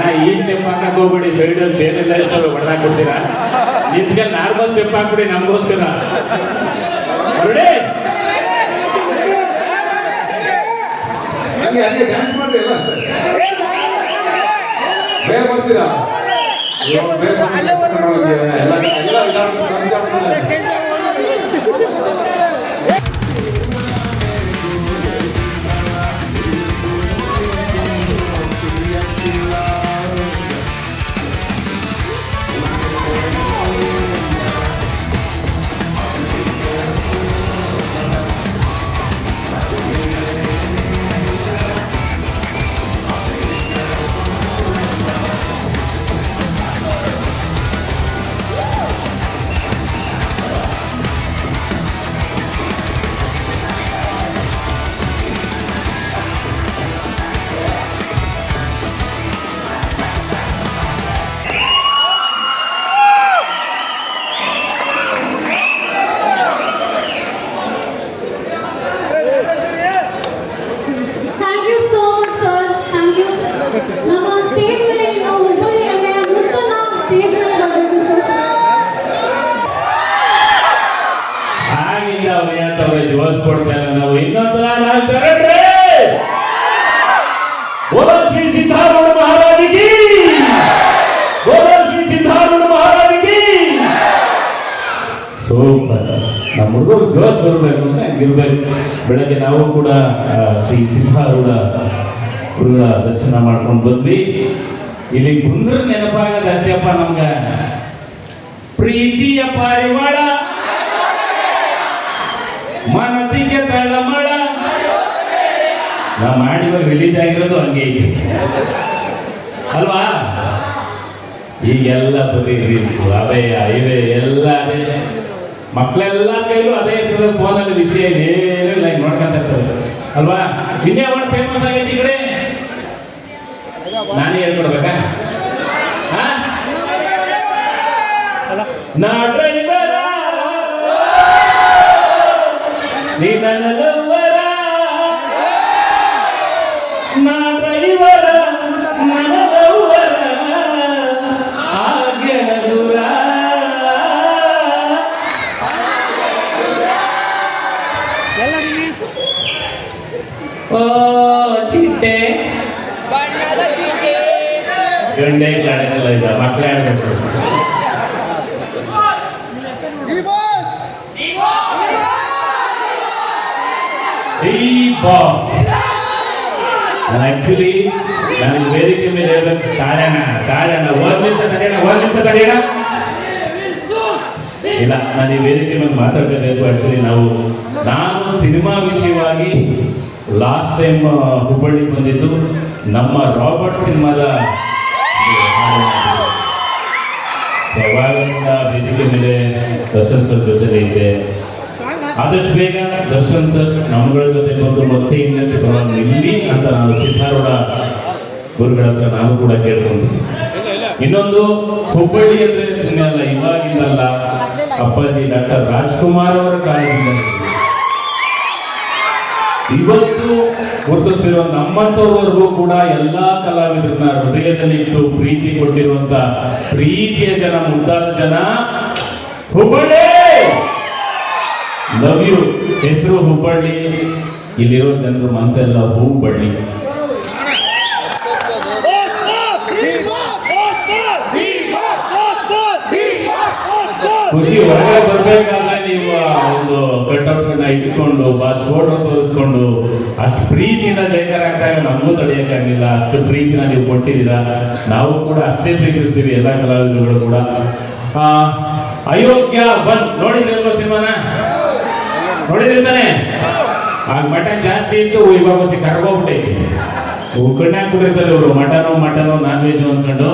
ಅಣ್ಣ ಈ ಸ್ಟೆಪ್ ಹಾಕಕ್ ಹೋಗ್ಬೇಡಿ, ಸೈಡಲ್ಲಿ ಚೇನೆಲ್ಲ ಇರ್ತವೆ ಹೊಡೆದಾಕ್ ಕೊಡ್ತೀರಾ. ನಿಂತ್ಗೆ ನಾರ್ಮಲ್ ಸ್ಟೆಪ್ ಹಾಕ್ಬಿಡಿ ನಮಗೋಸ್ಕರ. ಹೊರಡಿ ಹಂಗೆ ಹಂಗೆ ಡ್ಯಾನ್ಸ್ ಮಾಡ್ರಿ ಎಲ್ಲ ಅಷ್ಟೇ. ಬೇಗ ಬರ್ತೀರಾ? ಬೇಗ ಎಲ್ಲ thank you so much sir, thank you. ನಮ್ಮ ಸ್ಟೇಜ್ ಮೇಲೆ ನಾವು ಹುಬ್ಬಳ್ಳಿ ಹೆಮ್ಮೆಯ ಮುತ್ತನ ಸ್ಟೇಜ್ ಮೇಲೆ ಬರಬೇಕು ಸರ್. ಆಗಿಂದ ಅವ್ರಿಗೆ ಜೋಡಿಸ್ಕೊಡ್ತಾರೆ. ನಾವು ಇನ್ನೊಂದ್ಸಲ ನಾವು ಚರಣ್ರೆ ಬೋಲೋ ಶ್ರೀ ಸಿದ್ಧಾರೂಢ ಮಹಾರಾಜಿಗೆ, ಬೋಲೋ ಶ್ರೀ ಸಿದ್ಧಾರೂಢ ಮಹಾರಾಜಿಗೆ. ಸೂಪರ್. ನಮ್ಮ ಹುಡುಗರು ಜೋಶ್ ಬರಬೇಕು ಅಂತ ಇರ್ಬೇಕು. ಬೆಳಗ್ಗೆ ನಾವು ಕೂಡ ಶ್ರೀ ಸಿದ್ಧಾರೂಢ ಗುರುಗಳ ದರ್ಶನ ಮಾಡ್ಕೊಂಡು ಬಂದ್ವಿ. ಇಲ್ಲಿ ಕುಂದ್ರ ನೆನಪಾಗದ ಅಷ್ಟೇಪ್ಪ ನಮ್ಗ ಪ್ರೀತಿಯ ಪಾರಿವಾಳ, ಮನಸ್ಸಿಗೆ ತಳಮಳ. ನಾವು ಮಾಡಿದಾಗ ರಿಲೀಸ್ ಆಗಿರೋದು ಹಂಗೆ ಐತಿ ಅಲ್ವಾ? ಈಗೆಲ್ಲ ಬರೀ ರೀಲ್ಸು ಅವೇ ಇವೆ ಎಲ್ಲ ಅದೇ. ಮಕ್ಕಳೆಲ್ಲ ಕೈಲೂ ಅದೇ ಇರ್ತದೆ, ಫೋನಲ್ಲಿ ವಿಷಯ ಏನಿಲ್ಲ, ಹಿಂಗೆ ನೋಡ್ಕೊಂತ ಇರ್ತದೆ ಅಲ್ವಾ? ಇನ್ನೇ ಒಂದು ಫೇಮಸ್ ಆಗೈತಿ ಈ ಕಡೆ, ನಾನೇ ಹೇಳ್ಕೊಡ್ಬೇಕಾ? ನಾ ಡ್ರೈವರ ನೀ ನನ್ನ ಲವ್ವರ, ನಾ ಡ್ರೈವರ ನನ್ನ ಲವ್ವರ ಹಾಗೆ ದೂರ. ಓ ಚಿಟ್ಟೆ ಗಂಡೆ ಕಾಣಲ್ಲ, ಈಗ ಮಕ್ಕಳೇ ಆಡ್ಬೇಕು. ಆಕ್ಚುಲಿ ನಾನು ವೇದಿಕೆ ಮೇಲೆ ಹೇಳ್ಬೇಕು, ತಾಳ್ಯಾಣ ತಾಳ್ಯಾಣ ಓದ್ಲಿಂತ ತಡೆಯೋಣ. ಇಲ್ಲ, ನಾನು ಈ ವೇದಿಕೆ ಮೇಲೆ ಮಾತಾಡಬೇಕು. ಆಕ್ಚುಲಿ ನಾನು ಸಿನಿಮಾ ವಿಷಯವಾಗಿ ಲಾಸ್ಟ್ ಟೈಮ್ ಹುಬ್ಬಳ್ಳಿಗೆ ಬಂದಿದ್ದು ನಮ್ಮ ರಾಬರ್ಟ್ ಸಿನಿಮಾದ ಅವಾಗಿಂದ ವೇದಿಕೆ ಮೇಲೆ ದರ್ಶನ್ ಸರ್ ಜೊತೆ ಇದೆ. ಆದಷ್ಟು ಬೇಗ ದರ್ಶನ್ ಸರ್ ನಮ್ಮಗಳ ಜೊತೆ ಬಂದು ಮತ್ತೆ ಇನ್ನಷ್ಟು ಪರವಾಗಿ ನಿಲ್ಲಿ ಅಂತ ನಾನು ಸಿದ್ಧಾರೂಢ ಗುರುಗಳ ಹತ್ರ ನಾನು ಕೂಡ ಕೇಳ್ಕೊಂತೀನಿ. ಇನ್ನೊಂದು, ಹುಬ್ಬಳ್ಳಿ ಅಂದ್ರೆ ಸುಮ್ಮನೆ ಅಲ್ಲ, ಇವಾಗಿಂದಲ್ಲ, ಅಪ್ಪಾಜಿ ಡಾಕ್ಟರ್ ರಾಜ್ಕುಮಾರ್ ಅವರ ಕಾಲದಿಂದ ಇವತ್ತು ಗುರುತಿಸಿರುವ ನಮ್ಮಂತವರೆಗೂ ಕೂಡ ಎಲ್ಲಾ ಕಲಾವಿದರನ್ನ ಹೃದಯದಲ್ಲಿಟ್ಟು ಪ್ರೀತಿ ಕೊಟ್ಟಿರುವಂತ ಪ್ರೀತಿಯ ಜನ, ಮುದ್ದಾದ ಜನ ಹುಬ್ಬಳ್ಳಿ. Love you. ಹೆಸರು ಹುಬ್ಬಳ್ಳಿ, ಇಲ್ಲಿರೋ ಜನರ ಮನಸ್ಸೆಲ್ಲ ಹೂಬಳ್ಳಿ. ಖುಷಿ ಹೊರಗಡೆ ಬರ್ಬೇಕಾದ್ರೆ ನೀವು ಒಂದು ಕಟ್ಟೌಟ್ನ ಇಟ್ಕೊಂಡು ಫೋಟೋ ತೋರಿಸ್ಕೊಂಡು ಅಷ್ಟು ಪ್ರೀತಿಯಿಂದ ಜೈಕಾರ ಆಗ್ತಾಗ ನಮಗೂ ತಡೆಯೋಕ್ಕಾಗಲಿಲ್ಲ. ಅಷ್ಟು ಪ್ರೀತಿನ ನೀವು ಕೊಟ್ಟಿದ್ದೀರಾ, ನಾವು ಕೂಡ ಅಷ್ಟೇ ಪ್ರೀತಿಸ್ತೀವಿ ಎಲ್ಲ ಕಲಾವಿದರುಗಳು ಕೂಡ. ಅಯೋಗ್ಯ 1 ನೋಡಿದ್ರಲ್ವ ಸಿನಿಮಾನ? ನೋಡಿದ್ರಿ ತಾನೆ? ಆಗ ಮಟನ್ ಜಾಸ್ತಿ ಇತ್ತು, ಇವಾಗ ಕರ್ಗೋಗ್ಬಿಟ್ಟೈತಿ. ಕಣ್ಣಾಗ ಬಿಟ್ಟಿರ್ತಾರೆ ಇವರು, ಮಟನು ನಾನ್ ವೆಜ್ ಅಂದ್ಕೊಂಡು.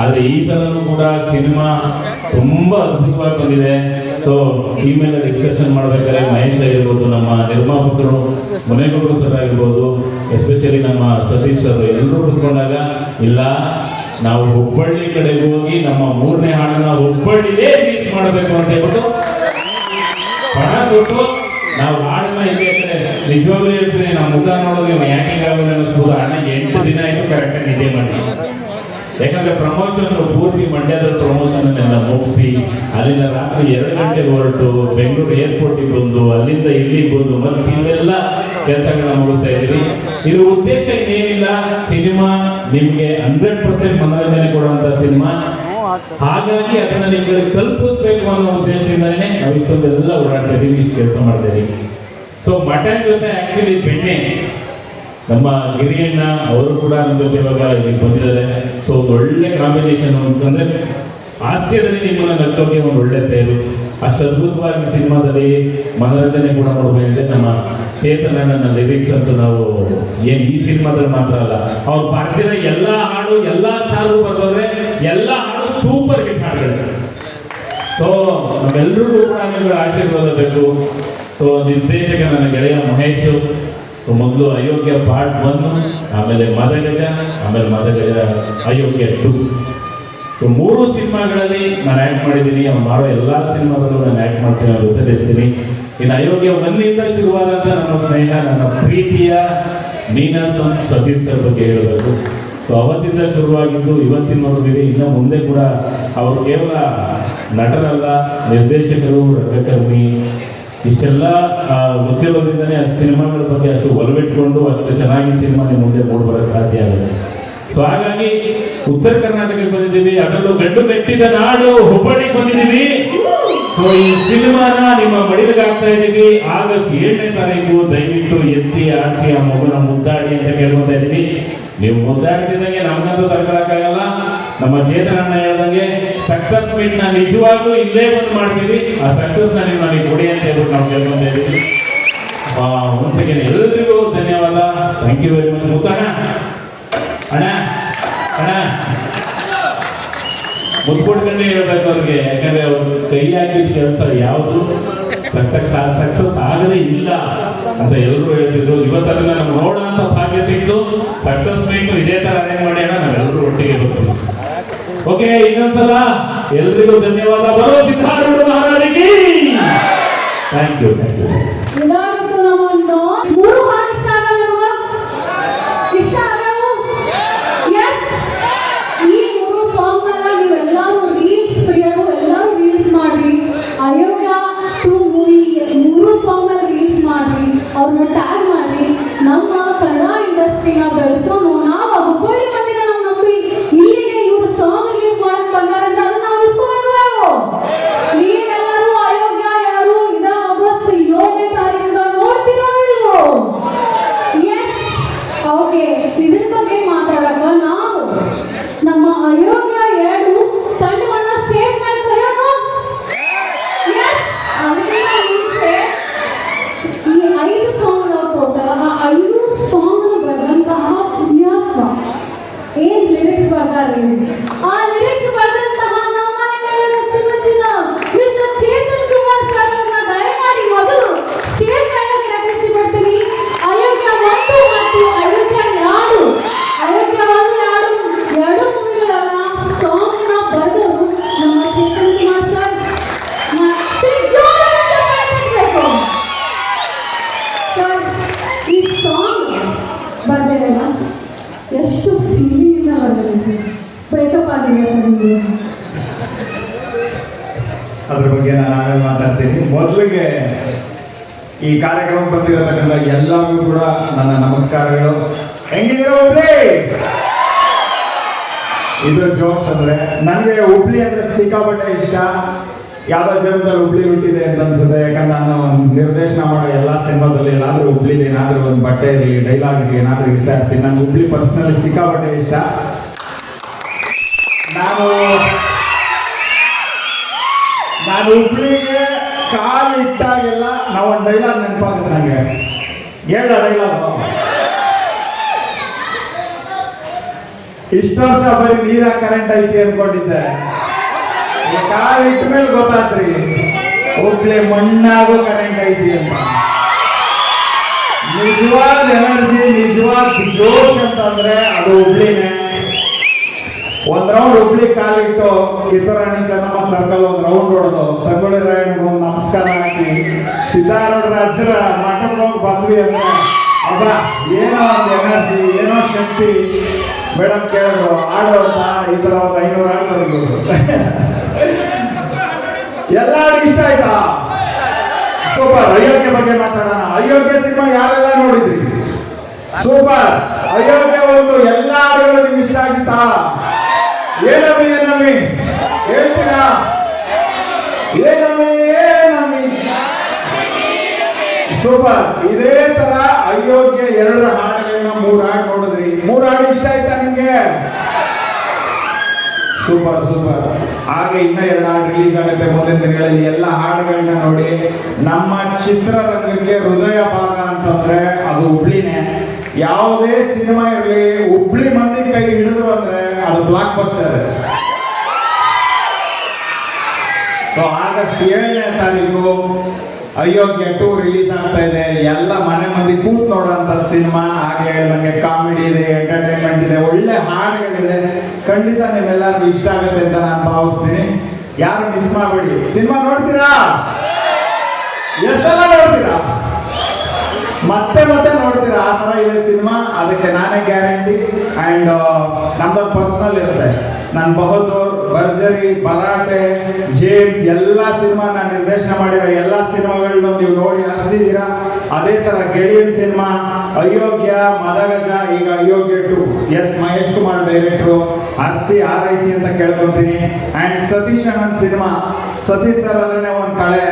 ಆದ್ರೆ ಈ ಸಲನೂ ಕೂಡ ಸಿನಿಮಾ ತುಂಬಾ ಅದ್ಭುತವಾಗಿ ಬಂದಿದೆ. ಸೊ ಈ ಮೇಲೆ ಡಿಸ್ಕಷನ್ ಮಾಡ್ಬೇಕಾದ್ರೆ ಮಹೇಶ್ ಆಗಿರ್ಬೋದು, ನಮ್ಮ ನಿರ್ಮಾಪಕರು ಮುನೇಗೌಡರು ಸರ್ ಆಗಿರ್ಬೋದು, ಎಸ್ಪೆಷಲಿ ನಮ್ಮ ಸತೀಶ್ ಸರ್ ಎಲ್ಲರೂ ಕುತ್ಕೊಂಡಾಗ, ಇಲ್ಲ ನಾವು ಹುಬ್ಬಳ್ಳಿ ಕಡೆಗೆ ಹೋಗಿ ನಮ್ಮ 3ನೇ ಹಾಡನ್ನ ಹುಬ್ಬಳ್ಳಿಲೇ ರೀಚ್ ಮಾಡಬೇಕು ಅಂತ ಹೇಳ್ಬಿಟ್ಟು ಪಣ ಕೊಟ್ಟು ನಾವು ಹಾಡನ್ನ ಇದೆ. ನಿಜವಾಗ್ಲೂ ಹೇಳ್ತೀನಿ, ನಮ್ಮ ಮುಖ ನೋಡೋದು ಯಾಕಿಂಗ್ ಆಗೋದು ಅನ್ನಿಸ್ಬೋದು. ಅಣ್ಣ 8 ದಿನ ಆಯ್ತು ಕರೆಕ್ಟಾಗಿ ನಿದ್ದೆ ಮಾಡಿ. ಯಾಕಂದ್ರೆ ಪ್ರಮೋಷನ್ ಪೂರ್ತಿ ಮಂಡ್ಯದ ಪ್ರಮೋಷನ್ ಎಲ್ಲ ಮುಗಿಸಿ ಅಲ್ಲಿಂದ ರಾತ್ರಿ 2 ಗಂಟೆಗೆ ಹೊರಟು ಬೆಂಗಳೂರು ಏರ್ಪೋರ್ಟಿಗೆ ಬಂದು ಅಲ್ಲಿಂದ ಇಲ್ಲಿಗೆ ಬಂದು ಮತ್ತೆ ಇವೆಲ್ಲ ಕೆಲಸಗಳನ್ನ ಮುಗಿಸ್ತಾ ಇದ್ದೀವಿ. ಇದ್ರ ಉದ್ದೇಶ ಇನ್ನೇನಿಲ್ಲ, ಸಿನಿಮಾ ನಿಮ್ಗೆ 100% ಮನೋರಂಜನೆ ಕೊಡುವಂತ ಸಿನಿಮಾ. ಹಾಗಾಗಿ ಅದನ್ನ ನಿಮ್ಗಳಿಗೆ ತಲುಪಿಸ್ಬೇಕು ಅನ್ನೋ ಉದ್ದೇಶದಿಂದನೇ ನಾವು ಇಷ್ಟೊಂದೆಲ್ಲ ಓಡಾಡ್ತಾ ಇದೀವಿ, ಇಷ್ಟು ಕೆಲಸ ಮಾಡ್ತಾ ಇದೀವಿ. ಸೊ ಮಟನ್ ಜೊತೆ ಆಕ್ಚುಲಿ ಬೆಣ್ಣೆ ನಮ್ಮ ಗಿರಿಯಣ್ಣ ಅವರು ಕೂಡ ನಮ್ಮ ಜೊತೆ ಇವಾಗ ಇಲ್ಲಿ ಬಂದಿದ್ದಾರೆ. ಸೊ ಒಂದು ಒಳ್ಳೆ ಕಾಂಬಿನೇಷನ್ ಅಂತಂದ್ರೆ ಹಾಸ್ಯದಲ್ಲಿ ನಿಮ್ಮನ್ನ ನಚ್ಚೋಕೆ ಒಂದು ಒಳ್ಳೆ ಪೇರು. ಅಷ್ಟು ಅದ್ಭುತವಾಗಿ ಸಿನಿಮಾದಲ್ಲಿ ಮನೋರಂಜನೆ ಕೂಡ ನೋಡಬೇಕಿದೆ. ನಮ್ಮ ಚೇತನನ ಲಿರಿಕ್ಸ್ ಅಂತೂ ನಾವು ಏನ್ ಈ ಸಿನಿಮಾದಲ್ಲಿ ಮಾತ್ರ ಅಲ್ಲ, ಅವ್ರು ಬರ್ತಿರೋ ಎಲ್ಲಾ ಹಾಡು ಎಲ್ಲಾ ಸ್ಟಾರು ಬರ್ತವ್ರೆ, ಎಲ್ಲಾ ಹಾಡು ಸೂಪರ್ ಹಿಟ್ ಹಾಡುಗಳು. ಸೊ ನಮ್ಮೆಲ್ಲರಿಗೂ ಕೂಡ ನಿಮ್ಗಳ ಆಶೀರ್ವಾದ ಬೇಕು. ಸೊ ನಿರ್ದೇಶಕ ನನ್ನ ಗೆಳೆಯ ಮಹೇಶ್. ಸೊ ಮೊದಲು ಅಯೋಗ್ಯ ಪಾರ್ಟ್ 1, ಆಮೇಲೆ ಮದಗಜ, ಆಮೇಲೆ ಮದಗಜ ಅಯೋಗ್ಯ 2. ಸೊ 3 ಸಿನಿಮಾಗಳಲ್ಲಿ ನಾನು ಆ್ಯಕ್ಟ್ ಮಾಡಿದ್ದೀನಿ. ಅವ್ನು ಮಾಡೋ ಎಲ್ಲ ಸಿನಿಮಾದಲ್ಲೂ ನಾನು ಆ್ಯಕ್ಟ್ ಮಾಡ್ತೀನಿ, ಅವ್ರ ಜೊತೆ ಇರ್ತೀನಿ. ಇನ್ನು ಅಯೋಗ್ಯ 1 ಶುರುವಾದಂಥ ನಮ್ಮ ಸ್ನೇಹ, ನನ್ನ ಪ್ರೀತಿಯ ನೀನಾಸಂ ಸತೀಶ್ ಸರ್ ಬಗ್ಗೆ ಹೇಳಬೇಕು. ಸೊ ಅವತ್ತಿಂದ ಶುರುವಾಗಿದ್ದು ಇವತ್ತಿನವರೆಗೂ ಇನ್ನು ಮುಂದೆ ಕೂಡ ಅವರು ಕೇವಲ ನಟರಲ್ಲ, ನಿರ್ದೇಶಕರು, ರಂಗಕರ್ಮಿ, ಇಷ್ಟೆಲ್ಲ ಗೊತ್ತಿರೋದ್ರಿಂದನೇ ಅಷ್ಟು ಸಿನಿಮಾಗಳ ಬಗ್ಗೆ ಅಷ್ಟು ಒಲವಿಟ್ಕೊಂಡು ಅಷ್ಟು ಚೆನ್ನಾಗಿ ಸಿನಿಮಾ ಮುಂದೆ ಮೂಡಿಬರೋಕ್ಕೆ ಸಾಧ್ಯ ಆಗುತ್ತೆ. ಸೊ ಹಾಗಾಗಿ ಉತ್ತರ ಕರ್ನಾಟಕಕ್ಕೆ ಬಂದಿದ್ದೀವಿ, ಅದರಲ್ಲೂ ಗಂಡು ಮೆಟ್ಟಿದ ನಾಡು ಹುಬ್ಬಳ್ಳಿಗೆ ಬಂದಿದ್ದೀವಿ. ಸೊ ಈ ಸಿನಿಮಾನ ನಿಮ್ಮ ಮಡಿಲಿಗೆ ಹಾಕ್ತಾ ಇದ್ದೀವಿ. ಆಗಸ್ಟ್ 7ನೇ ತಾರೀಕು ದಯವಿಟ್ಟು ಎತ್ತಿ ಆಡಿಸಿ ಆ ಮಗುನ ಮುದ್ದಾಡಿ ಅಂತ ಕೇಳ್ಕೊತಾ ಇದ್ದೀವಿ. ನೀವು ಮುದ್ದಾಡ್ತಿದ್ದಂಗೆ ನಮ್ಗಂತೂ ತಗೊಳಕ್ಕಾಗಲ್ಲ. ನಮ್ಮ ಚೇತನಣ್ಣ ಹೇಳ್ದಂಗೆ ಸಕ್ಸಸ್ ಮೀಟ್ ನ ನಿಜವಾಗ್ಲೂ ಇಲ್ಲೇ ಬಂದು ಮಾಡ್ತೀವಿ. ಆ ಸಕ್ಸಸ್ ನ ನೀವು ನನಗೆ ಕೊಡಿ ಅಂತ ಹೇಳ್ಬಿಟ್ಟು ನಾವು ಕೇಳ್ಕೊತಾ ಇದ್ದೀವಿ. ಒಂದ್ ಸೆಕೆಂಡ್, ಎಲ್ರಿಗೂ ಧನ್ಯವಾದ. Thank you very much. Muttanna ಅಣ್ಣ ಅಣ್ಣ ಮುತ್ಕೊಡ್ಕೊಂಡೇ ಹೇಳ್ಬೇಕು ಅವ್ರಿಗೆ, ಯಾಕಂದ್ರೆ ಅವ್ರು ಕೈ ಹಾಕಿದ ಕೆಲಸ ಯಾವುದು ಸಕ್ಸಸ್ ಆಗದೇ ಇಲ್ಲ ಅಂತ ಎಲ್ಲರೂ ಹೇಳ್ತಿದ್ರು. ಇವತ್ತದನ್ನ ನಮ್ಗೆ ನೋಡೋ ಅಂತ ಭಾಗ್ಯ ಸಿಕ್ತು. ಸಕ್ಸಸ್ ಮೀಟ್ ಇದೇ ತರ ಅರೇಂಜ್ ಮಾಡಿ ಅಣ್ಣ, ನಾವೆಲ್ಲರೂ ಒಟ್ಟಿಗೆ ಬರ್ತೀವಿ. ಓಕೆ, ಇನ್ನೊಂದ್ಸಲ ಎಲ್ರಿಗೂ ಧನ್ಯವಾದ. ಬರೋ ಸಿದ್ಧಾರೂಢ ಮಹಾರಾಣಿಗೆ ಥ್ಯಾಂಕ್ ಯು. ಇದಾಗಿತ್ತು ನಮ್ಮ 3 ಹಾಡು. ಇಷ್ಟ ಆಗಲ್ಲ ನಿಮಗ? ಇಷ್ಟ ಆಗಲ್ಲ? ಎಸ್, ಈ 3 ಸಾಂಗ್ ನ ನೀವೆಲ್ಲರೂ ರೀಲ್ಸ್ ಪ್ರಿಯರು ಎಲ್ಲರೂ ರೀಲ್ಸ್ ಮಾಡ್ರಿ. ಅಯೋಗ್ಯ 2 ಮೂವಿ 3 ಸಾಂಗ್ ನ ರೀಲ್ಸ್ ಮಾಡ್ರಿ, ಅವ್ರನ್ನ ಟ್ಯಾಗ್ ಮಾಡ್ರಿ. ನಮ್ಮ ಕನ್ನಡ ಇಂಡಸ್ಟ್ರಿನ ಬೆಳೆಸೋನು ನಾವು. ಹುಬ್ಬಳ್ಳಿ ಮಂದಿನ ನಾವು ನಂಬಿ ಇಲ್ಲಿಗೆ ಇವ್ರು ಸಾಂಗ್ ರಿಲೀಸ್ ಮಾಡಕ್ ಬಂದಾರ ಅಂತ ಅದನ್ನ ನಾವು ಉಳಿಸ್ಕೊಂಡು ನೀವೆಲ್ಲರೂ ಅಯೋಗ್ಯ ಯಾರು ಇದ ಆಗಸ್ಟ್ 7ನೇ ತಾರೀಕಿಗೆ ನೋಡ್ತೀರೋ ನೀವು? Yes, okay. ಇದ್ರ ಬಗ್ಗೆ ಮಾತಾಡಕ ನಾವು ನಮ್ಮ ಅಯೋಗ್ಯ 2 ತಂಡವನ್ನ ಸ್ಟೇಜ್ ಮೇಲೆ ಕರೆಯೋಣ. ಎಸ್, ಅದಕ್ಕಿಂತ ಮುಂಚೆ ಈ 5 ಸಾಂಗ್ ಕೊಟ್ಟಾಗ ಆ 5 ಸಾಂಗ್ ಬರೆದಂತಹ ಪುಣ್ಯಾತ್ಮ ಏನ್ ಲಿರಿಕ್ಸ್ ಬರ್ತಾರೆ, ಆ ಲಿರಿಕ್ಸ್ ಬರೆದಂತಹ ನಮ್ಮನೆಯ ಮೆಚ್ಚಿನ ಮಿಸ್ಟರ್ ಚೇತನ್ ಕುಮಾರ್ ಸರ್ ಅವ್ರನ್ನ ದಯಮಾಡಿ ಮೊದಲು ಸ್ಟೇಜ್ ಮೇಲೆ ರಿಕ್ವೆಸ್ಟ್ ಪಡ್ತೀನಿ. ಅಯೋಗ್ಯ 1 ಮತ್ತು ಅಯೋಗ್ಯ 2, ಅಯೋಗ್ಯ 1, 2 ಮೂವಿಗಳನ್ನ ಸಾಂಗ್ ನ ಬರೆದವರು ನಮ್ಮ ಚೇತನ್ ಕುಮಾರ್ ಸರ್. ಸರ್, ಈ ಸಾಂಗ್ ಬರ್ದಿರಲ್ಲ, ಎಷ್ಟು ಫೀಲಿಂಗ್ ಇಂದ ಬರ್ದಿದೆ ಸರ್. ಬ್ರೇಕಪ್ ಆಗಿದೆ ಸರ್ ನಿಮಗೆ? ಅದ್ರ ಬಗ್ಗೆ ನಾನು ಆಮೇಲೆ ಮಾತಾಡ್ತೀನಿ. ಮೊದಲಿಗೆ ಈ ಕಾರ್ಯಕ್ರಮ ಬಂದಿರತಕ್ಕಂಥ ಎಲ್ಲರಿಗೂ ಕೂಡ ನನ್ನ ನಮಸ್ಕಾರಗಳು. ಹೆಂಗಿದ್ದೀರ ಹುಬ್ಳಿ? ಇದು ಜೋಶ್. ಅಂದ್ರೆ ನನಗೆ ಹುಬ್ಳಿ ಅಂದ್ರೆ ಸಿಕ್ಕಾಪಟ್ಟೆ ಇಷ್ಟ. ಯಾವ್ದೋ ಜನ್ಮದಲ್ಲಿ ಹುಬ್ಳಿ ಹುಟ್ಟಿದೆ ಅಂತ ಅನ್ಸುತ್ತೆ. ಯಾಕಂದ್ರೆ ನಾನು ನಿರ್ದೇಶನ ಮಾಡೋ ಎಲ್ಲ ಸಿನಿಮಾದಲ್ಲಿ ಏನಾದ್ರೂ ಹುಬ್ಳಿದು ಏನಾದ್ರೂ ಒಂದು ಬಟ್ಟೆ ಇರಲಿ, ಡೈಲಾಗ್ ಇರಲಿ, ಏನಾದ್ರೂ ಇರ್ತಾ ಇರ್ತೀನಿ. ನಾನು ಹುಬ್ಳಿ ಪರ್ಸನಲಿ ಸಿಕ್ಕಾಪಟ್ಟೆ ಇಷ್ಟ. ನಾನು ಹುಬ್ಳಿಗೆ ಕಾಲು ಇಟ್ಟಾಗೆಲ್ಲ ನಾವು ಒಂದು ಡೈಲಾಗ್ ನೆನಪಾಗುತ್ತೆ ನನಗೆ. ಹೇಳ ಡೈಲಾಗ್, ಇಷ್ಟು ವರ್ಷ ಬರೀ ನೀರ ಕರೆಂಟ್ ಐತಿ ಅನ್ಕೊಂಡಿದ್ದೆ, ಕಾಲು ಇಟ್ಟ ಮೇಲೆ ಗೊತ್ತಾತ್ರಿ ಹುಬ್ಳಿ ಮಣ್ಣಾಗೋ ಕರೆಂಟ್ ಐತಿ ಅಂತ. ನಿಜವಾದ ಎನರ್ಜಿ, ನಿಜವಾದ ಜೋಶ್ ಅಂತಂದ್ರೆ ಅದು ಹುಬ್ಳಿನೇ. ಒಂದ್ ರೌಂಡ್ ಹುಬ್ಳಿ ಕಾಲಿಟ್ಟು ಕಿತ್ತೂರಾಣಿ ಚೆನ್ನಮ್ಮ ಸರ್ಕಲ್ ಒಂದ್ ರೌಂಡ್ ಹೊಡೆದು ಸಂಗೊಳ್ಳಿ ರಾಯಣ್ಣ ಒಂದು ನಮಸ್ಕಾರ ಹಾಕಿ ಸಿದ್ದಾರೂಢ ರಾಜರ ಮಠಕ್ಕೆ ಹೋಗಿ ಬಂದ್ವಿ ಅಂದ್ರೆ ಅಬ್ಬ ಏನೋ ಒಂದು ಎನರ್ಜಿ, ಏನೋ ಶಕ್ತಿ. ಮೇಡಮ್ ಕೇಳಿದ್ರು ಆಡು ಅಂತ, ಈ ತರ ಒಂದು 500 ಹಾಡು ಬರ್ಬೋದು. ಎಲ್ಲ ಹಾಡು ಇಷ್ಟ ಆಯ್ತಾ? ಸೂಪರ್. ಅಯೋಗ್ಯ ಬಗ್ಗೆ ಮಾತಾಡೋಣ. ಅಯೋಗ್ಯ ಸಿನಿಮಾ ಯಾರೆಲ್ಲ ನೋಡಿದ್ರಿ? ಸೂಪರ್. ಅಯೋಗ್ಯ ಒಂದು ಎಲ್ಲ ಹಾಡುಗಳು ನಿಮ್ಗೆ ಇಷ್ಟ ಆಗಿತ್ತಾ? ಏನಮ್ಮಿ ಹೇಳ್ತೀರಾ? ಏನಮ್ಮಿ ಸೂಪರ್. ಇದೇ ತರ ಅಯೋಗ್ಯ 2 ಹಾಡುಗಳನ್ನ 3 ಹಾಡು ನೋಡಿದ್ರಿ. 3 ಹಾಡು ಇಷ್ಟ ಆಯ್ತಾ ನಿಮ್ಗೆ? Super super. ಹಾಗೆ ಇನ್ನ 2 ಹಾಡು ರಿಲೀಸ್ ಆಗುತ್ತೆ ಮುಂದಿನ ದಿನಗಳಲ್ಲಿ. ಎಲ್ಲ ಹಾಡುಗಳನ್ನ ನೋಡಿ. ನಮ್ಮ ಚಿತ್ರರಂಗಕ್ಕೆ ಹೃದಯ ಭಾಗ ಅಂತಂದ್ರೆ ಅದು ಹುಬ್ಳಿನೇ. ಯಾವುದೇ ಸಿನಿಮಾ ಇರಲಿ, ಹುಬ್ಳಿ ಮಂದಿ ಕೈ ಹಿಡಿದ್ರು ಅಂದ್ರೆ ಅದು ಬ್ಲಾಕ್ ಬಸ್ಟರ್. ಸೊ ಆಗಸ್ಟ್ 7ನೇ ತಾರೀಕು ಅಯೋಗ್ಯ 2 ರಿಲೀಸ್ ಆಗ್ತಾ ಇದೆ. ಎಲ್ಲ ಮನೆ ಮಂದಿ ಕೂತ್ ನೋಡೋಂಥ ಸಿನಿಮಾ. ಹಾಗೆ ನನಗೆ ಕಾಮಿಡಿ ಇದೆ, ಎಂಟರ್ಟೈನ್ಮೆಂಟ್ ಇದೆ, ಒಳ್ಳೆ ಹಾಡುಗಳಿದೆ. ಖಂಡಿತ ನಿಮ್ಮೆಲ್ಲರಿಗೂ ಇಷ್ಟ ಆಗುತ್ತೆ ಅಂತ ನಾನು ಭಾವಿಸ್ತೀನಿ. ಯಾರು ಮಿಸ್ ಮಾಡಬೇಡಿ. ಸಿನಿಮಾ ನೋಡ್ತೀರಾ? ಎಷ್ಟೆಲ್ಲ ನೋಡ್ತೀರಾ? ಮತ್ತೆ ಮತ್ತೆ ನೋಡ್ತೀರಾ? ಆ ಥರ ಇದೆ ಸಿನಿಮಾ. ಅದಕ್ಕೆ ನಾನೇ ಗ್ಯಾರಂಟಿ. ಆ್ಯಂಡ್ ನಮ್ದೊಂದು ಪರ್ಸನಲ್ ಇರುತ್ತೆ. ನಾನು ಬಹದ್ದೂರ್, ಭರ್ಜರಿ, ಭರಾಟೆ, ಜೇಮ್ಸ್ ಎಲ್ಲ ಸಿನಿಮಾ ನಾನು ನಿರ್ದೇಶನ ಮಾಡಿರೋ ಎಲ್ಲ ಸಿನಿಮಾಗಳನ್ನ ನೀವು ನೋಡಿ ಹರಿಸಿದ್ದೀರಾ. ಅದೇ ಥರ ಗೆಳೆಯನ್ ಸಿನಿಮಾ, ಅಯೋಗ್ಯ, ಮದಗಜ, ಈಗ ಅಯೋಗ್ಯ 2. ಎಸ್ ಮಹೇಶ್ ಕುಮಾರ್ ಡೈರೆಕ್ಟ್ರು. ಹರಿಸಿ ಆರೈಸಿ ಅಂತ ಕೇಳ್ಕೊತೀನಿ. ಆ್ಯಂಡ್ ಸತೀಶ್ ಅಣ್ಣನ್ ಸಿನಿಮಾ. ಸತೀಶ್ ಸರ್ ಅಂದ್ರೆ ಒಂದು ಕಳೆ,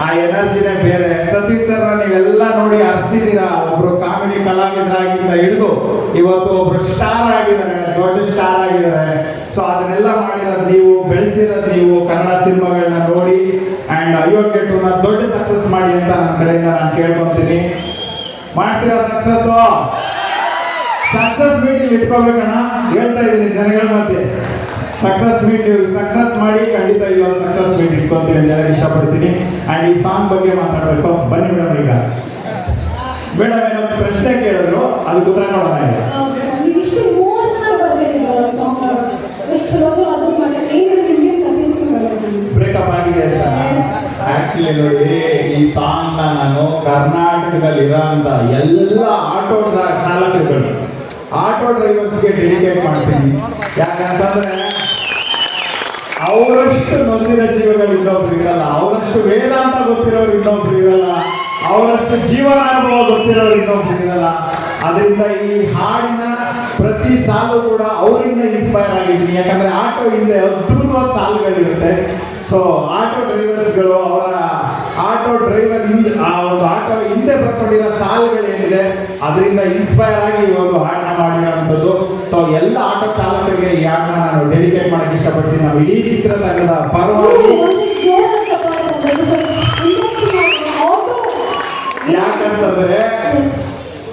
ಆ ಎನರ್ಜಿನೇ ಬೇರೆ. ಸತೀಶ್ ಸರ್ ನೀವೆಲ್ಲ ನೋಡಿ ಹರಿಸಿದ್ದೀರಾ. ಒಬ್ರು ಕಾಮಿಡಿ ಕಲಾವಿದರಾಗಿಂದ ಹಿಡಿದು ಇವತ್ತು ಒಬ್ರು ಸ್ಟಾರ್ ಆಗಿದ್ದಾರೆ, ದೊಡ್ಡ ಸ್ಟಾರ್ ಆಗಿದ್ದಾರೆ. ಸೊ ಅದನ್ನೆಲ್ಲ ಮಾಡಿರೋದು ನೀವು, ಬೆಳೆಸಿರೋದು ನೀವು. ಕನ್ನಡ ಸಿನಿಮಾಗಳನ್ನ ನೋಡಿ. ಆ್ಯಂಡ್ ಅಯೋಗ್ಯ 2 ನ ದೊಡ್ಡ ಸಕ್ಸಸ್ ಮಾಡಿ ಅಂತ ನನ್ನ ಕಡೆಯಿಂದ ನಾನು ಕೇಳ್ಕೊಂತೀನಿ. ಮಾಡ್ತೀರಾ ಸಕ್ಸಸ್? ಸಕ್ಸಸ್ ಮೀಟಿಂಗ್ ಇಟ್ಕೋಬೇಕಣ್ಣ, ಹೇಳ್ತಾ ಇದ್ದೀನಿ ಜನಗಳ ಮಧ್ಯೆ. ಸಕ್ಸಸ್ ಮೀಟ್ ಸಕ್ಸಸ್ ಮಾಡಿ ಖಂಡಿತ ಇಲ್ಲೊಂದು ಸಕ್ಸಸ್ ಮೀಟ್ ಇಟ್ಕೊಂತೀನಿ ಅಂತ ಇಷ್ಟಪಡ್ತೀನಿ. ಆ್ಯಂಡ್ ಈ ಸಾಂಗ್ ಬಗ್ಗೆ ಮಾತಾಡಬೇಕು. ಬನ್ನಿ ಮೇಡಮ್. ಈಗ ಮೇಡಮ್ ಏನೊಂದು ಪ್ರಶ್ನೆ ಕೇಳಿದ್ರು, ಅದಕ್ಕೆ ಉತ್ತರ ಕೊಡೋಣ. ಈಗ ಹೌದು ಸರ್, ನೀವು ಇಷ್ಟು ಇಮೋಷನಲ್ ಬರ್ದಿದ್ದೀರಲ್ಲ ಸಾಂಗ್. ಎಷ್ಟು ಚಲೋ ಚಲೋ ಅದು ಮಾಡಿ ಏನಾದ್ರು ನಿಮಗೆ ಕಥೆ ಬ್ರೇಕಪ್ ಆಗಿದೆ ಅಂತ. ಆಕ್ಚುಲಿ ನೋಡಿ, ಈ ಸಾಂಗ್ ನಾನು ಕರ್ನಾಟಕದಲ್ಲಿ ಇರೋಂಥ ಎಲ್ಲ ಆಟೋ ಚಾಲಕರುಗಳು, ಆಟೋ ಡ್ರೈವರ್ಸ್ಗೆ ಡೆಡಿಕೇಟ್ ಮಾಡ್ತೀನಿ. ಯಾಕಂತಂದ್ರೆ ಅವರಷ್ಟು ನೊಂದಿನ ಜೀವಗಳು ಇನ್ನೊಬ್ರು ಇರಲ್ಲ, ಅವರಷ್ಟು ವೇದಾಂತ ಗೊತ್ತಿರೋರು ಇನ್ನೊಬ್ರು ಇರಲ್ಲ, ಅವರಷ್ಟು ಜೀವನ ಅನುಭವ ಗೊತ್ತಿರೋರು ಇನ್ನೊಬ್ರು ಇರಲ್ಲ. ಅದರಿಂದ ಈ ಹಾಡಿನ ಪ್ರತಿ ಸಾಲು ಕೂಡ ಅವರಿಂದ ಇನ್ಸ್ಪೈರ್ ಆಗಿದ್ದೀನಿ. ಯಾಕಂದ್ರೆ ಆಟೋ ಹಿಂದೆ ಅದ್ಭುತವಾದ ಸಾಲುಗಳಿರುತ್ತೆ. ಸೊ ಆಟೋ ಡ್ರೈವರ್ಸ್ಗಳು ಅವರ ಆಟೋ ಡ್ರೈವರ್ ಹಿಂದೆ ಆ ಒಂದು ಆಟೋ ಹಿಂದೆ ಬರ್ಕೊಂಡಿರೋ ಸಾಲುಗಳೇನಿದೆ ಅದರಿಂದ ಇನ್ಸ್ಪೈರ್ ಆಗಿ ಈ ಒಂದು ಹಾಡನ್ನ ಮಾಡಿರೋಂಥದ್ದು. ಸೊ ಎಲ್ಲ ಆಟೋ ಚಾಲಕರಿಗೆ ಈ ಹಾಡನ್ನ ನಾನು ಡೆಡಿಕೇಟ್ ಮಾಡಕ್ಕೆ ಇಷ್ಟಪಡ್ತೀನಿ. ನಾವು ಇಡೀ ಚಿತ್ರತಂಡದ ಪರವಾಗಿ. ಯಾಕಂತಂದ್ರೆ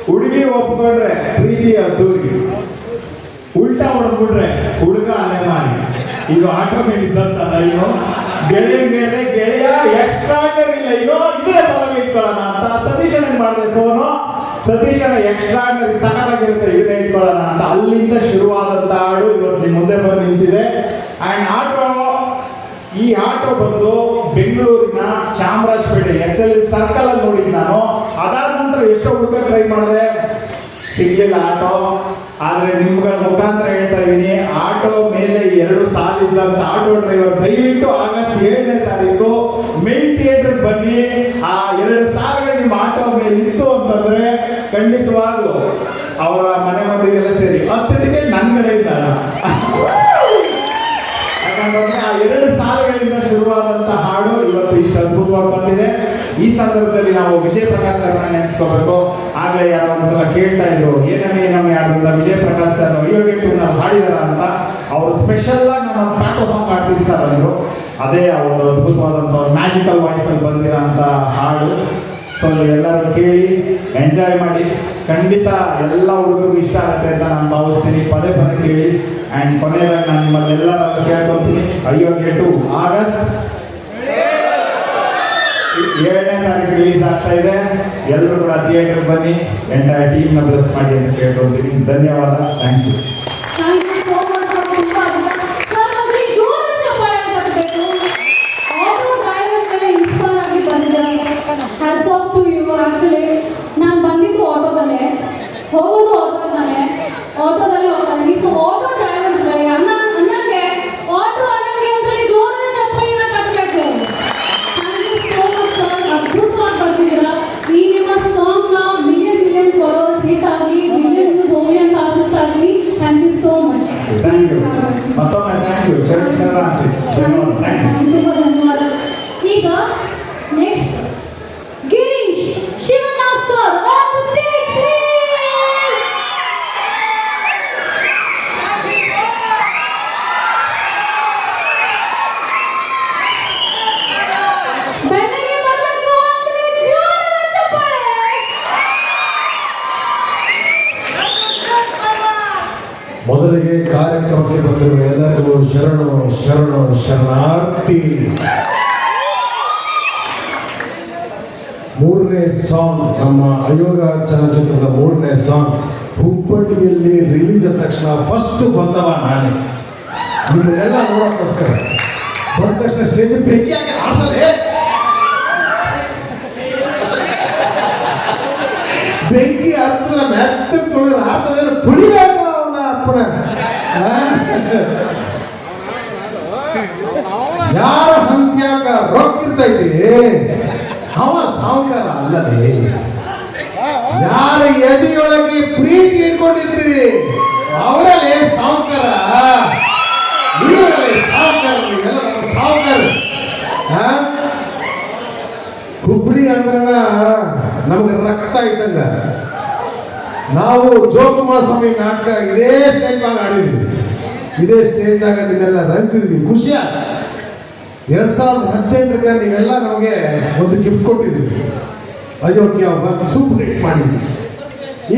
ಹುಡುಗಿ ಒಪ್ಕೊಂಡ್ರೆ ಪ್ರೀತಿ ಅದ್ದೂರಿ, ಉಲ್ಟಾ ಹೊಡೆದ್ಬಿಟ್ರೆ ಹುಡುಗ ಅಲೆಮಾರಿ. ಈಗ ಆಟೋ ಮೇಲೆ ಇದ್ದಂತ ಇನ್ನು ಗೆಳೆಯ ಎಕ್ಸ್ಟ್ರಾರ್ಡನರಿ ಲೈನು ಇದೇ ಫಲ ಇಟ್ಕೊಳ್ಳೋಣ ಅಂತ ಸತೀಶನ ಮಾಡಿದೆ ಫೋನು. ಸತೀಶನ ಎಕ್ಸ್ಟ್ರಾರ್ಡನರಿ ಸಕಲಾಗಿರುತ್ತೆ, ಇದನ್ನ ಇಟ್ಕೊಳ್ಳೋಣ ಅಂತ ಅಲ್ಲಿಂದ ಶುರುವಾದಂತ ಹಾಡು ಇವತ್ತು ನಿಮ್ಮ ಮುಂದೆ ಬಂದು ನಿಂತಿದೆ. ಆ್ಯಂಡ್ ಈ ಆಟೋ ಬಂದು ಬೆಂಗಳೂರಿನ ಚಾಮರಾಜಪೇಟೆ SL ಸರ್ಕಲ್ ಅಲ್ಲಿ ನೋಡಿದ್ದು ನಾನು. ಅದಾದ ನಂತರ ಎಷ್ಟೋ ಹುಡುಗ ಟ್ರೈ ಮಾಡಿದೆ, ಸಿಗ್ಲಿಲ್ಲ ಆಟೋ. ಆದ್ರೆ ನಿಮ್ಗಳ ಮುಖಾಂತರ ಹೇಳ್ತಾ ಇದ್ದೀನಿ, ಆಟೋ ಮೇಲೆ 2 ಸಾಲಿದ್ದಂತ ಆಟೋ ಡ್ರೈವರ್ ದಯವಿಟ್ಟು ಆಗಸ್ಟ್ 7ನೇ ತಾರೀಕು ಮೇನ್ ಥಿಯೇಟರ್ ಬನ್ನಿ. ಆ 2 ಸಾಲುಗಳು ನಿಮ್ಮ ಆಟೋ ಮೇಲೆ ಇತ್ತು ಅಂತಂದ್ರೆ ಖಂಡಿತವಾಗ್ಲು ಅವರ ಮನೆ ಮಂದಿಗೆಲ್ಲ ಸೇರಿ 10 ಟಿಕೆಟ್ ನನ್ನ ಕಡೆಯಿಂದ. ಯಾಕಂತಂದ್ರೆ ಆ 2 ಸಾಲುಗಳಿಂದ ಶುರುವಾದಂತ ಹಾಡು ಇವತ್ತು ಇಷ್ಟು ಅದ್ಭುತವಾಗಿ ಬಂದಿದೆ. ಈ ಸಂದರ್ಭದಲ್ಲಿ ನಾವು ವಿಜಯ್ ಪ್ರಕಾಶ್ ಸರ್ನ ನೆನೆಸ್ಕೋಬೇಕು. ಆಗಲೇ ಯಾರೋ ಒಂದ್ಸಲ ಕೇಳ್ತಾ ಇದ್ರು, ಏನಮ್ಮಿ ಹಾಡಿದ ವಿಜಯ್ ಪ್ರಕಾಶ್ ಸರ್ ಅಯೋಗ್ಯ 2 ನಲ್ಲಿ ಹಾಡಿದಾರ ಅಂತ. ಅವರು ಸ್ಪೆಷಲ್ ಆಗಿ ನಮ್ಮ ಪ್ಯಾಟೋ ಸಾಂಗ್ ಹಾಡ್ತೀವಿ ಸರ್ ಅಂದ್ರು. ಅದೇ ಒಂದು ಅದ್ಭುತವಾದಂಥ ಮ್ಯಾಜಿಕಲ್ ವಾಯ್ಸ್ ಅಲ್ಲಿ ಬಂದಿರೋ ಅಂತ ಹಾಡು. ಸೊ ನೀವೆಲ್ಲರೂ ಕೇಳಿ ಎಂಜಾಯ್ ಮಾಡಿ. ಖಂಡಿತ ಎಲ್ಲ ಹುಡುಗರಿಗೂ ಇಷ್ಟ ಆಗುತ್ತೆ ಅಂತ ನಾನು ಭಾವಿಸ್ತೀನಿ. ಪದೇ ಪದೇ ಕೇಳಿ. ಆ್ಯಂಡ್ ಕೊನೆಯದಾಗಿ ನಾನು ನಿಮ್ಮಲ್ಲೆಲ್ಲರೂ ಕೇಳ್ಕೊತೀನಿ, ಅಯೋಗ್ಯ 2 ಆಗಸ್ಟ್ 7ನೇ ತಾರೀಕು ರಿಲೀಸ್ ಆಗ್ತಾ ಇದೆ. ಎಲ್ಲರೂ ಕೂಡ ಥಿಯೇಟರ್ ಬನ್ನಿ, ಎಂಟೈರ್ ಟೀಮ್ನ ಬ್ಲೆಸ್ ಮಾಡಿ ಅಂತ ಕೇಳ್ಕೊಳ್ತೀನಿ. ಧನ್ಯವಾದ. Thank you. ನಾನು ಬಂದಿದ್ದು ಆಟೋದಲ್ಲೇ. ಯು ಶರಣಾರ್ಥಿ. ಧನ್ಯವಾದ. Thank you. ತುಂಬಾ ಧನ್ಯವಾದ. ಈಗ next Girish Shivanath sir on the stage ಬೆನ್ನಿಗೆ ಬರಬೇಕು ಅಂದ್ರೆ ಜೋರಾದ ಚಪ್ಪಾಳೆ. ಮೊದಲಿಗೆ ಕಾರ್ಯಕ್ರಮಕ್ಕೆ ಬಂದಿರುವ ಎಲ್ಲರಿಗೂ ಶರಣು ಶರಣು ಶರಣಾರ್ಥಿ. ಮೂರನೇ ಸಾಂಗ್, ನಮ್ಮ ಅಯೋಗ ಚಲನಚಿತ್ರದ ಮೂರನೇ ಸಾಂಗ್ ಹುಬ್ಬಳ್ಳಿಯಲ್ಲಿ ರಿಲೀಸ್ ಆದ ತಕ್ಷಣ ಫಸ್ಟ್ ಬಂದವ ನಾನೇ. ನಿಮ್ಮನ್ನೆಲ್ಲ ನೋಡೋಕ್ಕೋಸ್ಕರ ಬಂದ ತಕ್ಷಣ ಸ್ಟೇಜ್ ಬೆಂಕಿಯಾಗಿ ಆಡ್ಸಲೇ, ಬೆಂಕಿ ಹತ್ರ ಮೆತ್ತ ತುಳಿದ್ರೆ ಆಡ್ತದೆ, ತುಳಿಬೇಕು ಅವನ ಅಪ್ಪನ. ಯಾರ ಹಂತ್ಯಾಗ ರೊಕ್ಕಿರ್ತೈತಿ ಅವ ಸಾವುಕಾರ ಅಲ್ಲದೆ, ಯಾರ ಎದೆಯೊಳಗೆ ಪ್ರೀತಿ ಇಟ್ಕೊಂಡಿರ್ತೀರಿ ಅವರಲ್ಲಿ ಸಾವುಕಾರ. ಇವರಲ್ಲಿ ಸಾವುಕಾರ, ನೀವೆಲ್ಲ ನಮ್ಮ ಸಾವುಕಾರ. ಹುಬ್ಬಳ್ಳಿ ಅಂದ್ರನ ನಮ್ಗೆ ರಕ್ತ ಇದ್ದಂಗ. ನಾವು ಜೋಕುಮಾರ್ ಸ್ವಾಮಿ ನಾಟಕ ಇದೇ ಸ್ಟೇಜ್ನಾಗ ಆಡಿದ್ವಿ, ಇದೇ ಸ್ಟೇಜ್ನಾಗ ನೀವೆಲ್ಲ ರಂಚಿದ್ವಿ. ಖುಷಿ 2018ಕ್ಕೆ ನೀವೆಲ್ಲ ನಮಗೆ ಒಂದು ಗಿಫ್ಟ್ ಕೊಟ್ಟಿದ್ವಿ, ಅಯೋಗ್ಯ ಒಂದು ಸೂಪರ್ ಹಿಟ್ ಮಾಡಿದ್ವಿ.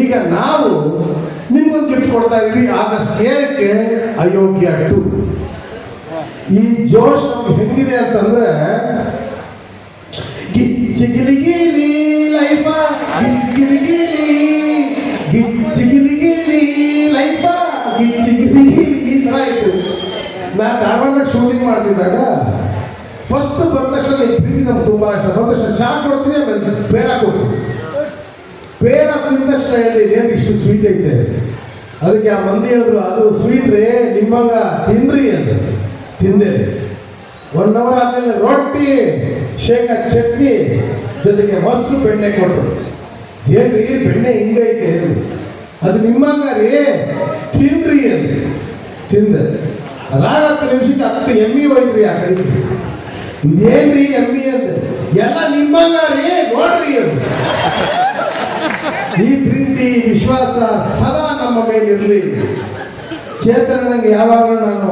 ಈಗ ನಾವು ನಿಮ್ಗೊಂದು ಗಿಫ್ಟ್ ಕೊಡ್ತಾ ಇದೀವಿ, ಆಗಸ್ಟ್ 7ಕ್ಕೆ ಅಯೋಗ್ಯ 2. ಈ ಜೋಶ್ ನಮ್ಗೆ ಹೆಂಗಿದೆ ಅಂತಂದ್ರೆ, ಗಿಚ್ಚಿಗಿಲಿಗಿಲಿ ಲೈಫ, ಗಿಚ್ಚಿಗಿಲಿಗಿಲಿ, ಗಿಚ್ಚಿಗಿಲಿಗಿಲಿ ಲೈಫ, ಗಿಚ್ಚಿಗಿಲಿಗಿಲಿ, ಈ ಥರ ಇತ್ತು. ನಾನು ಧಾರವಾಡದಾಗ ಶೂಟಿಂಗ್ ಮಾಡ್ತಿದ್ದಾಗ ಫಸ್ಟ್ ಬಂದ ತಕ್ಷಣ ಈ ಪ್ರೀತಿ ನಮ್ಗೆ ತುಂಬ ಇಷ್ಟ. ಬಂದ ತಕ್ಷಣ ಚಾ ಕೊಡ್ತೀನಿ, ಆಮೇಲೆ ಪೇಡ ಕೊಡ್ತೀನಿ. ಪೇಡ ತಿಂದ ತಕ್ಷಣ ಹೇಳಿ ಏನು ಇಷ್ಟು ಸ್ವೀಟ್ ಐತೆ. ಅದಕ್ಕೆ ಆ ಮಂದಿ ಹೇಳಿದ್ರು, ಅದು ಸ್ವೀಟ್ ರೀ, ನಿಮ್ಮಂಗ ತಿನ್ರಿ ಅಂತ. ತಿಂದೆ. 1 hour ಆದಮೇಲೆ ರೊಟ್ಟಿ, ಶೇಂಗಾ ಚಟ್ನಿ ಜೊತೆಗೆ ಮೊಸರು ಬೆಣ್ಣೆ ಕೊಟ್ಟರು. ಏನ್ರಿ ಬೆಣ್ಣೆ ಹಿಂಗೈತೆ, ಅದು ನಿಮ್ಮಂಗ ರೀ, ತಿನ್ರಿ ಅಂತ. ತಿಂದೆ. ಅದಾದ 10 ನಿಮಿಷಕ್ಕೆ 10 ಎಮ್ಮಿ ಹೋಯ್ತ್ರಿ ಆ ಕಡೆಗೆ. ಇದೇನ್ರಿ ಎಮ್ಮಿ ಅಂತ, ಎಲ್ಲ ನಿಮ್ಮಂಗ ರೀ, ನೋಡ್ರಿ ಅಂತ. ಈ ಪ್ರೀತಿ ವಿಶ್ವಾಸ ಸದಾ ನಮ್ಮ ಮೇಲೆ ಇರಲಿ. ಚೇತನನಿಗೆ ಯಾವಾಗಲೂ ನಾನು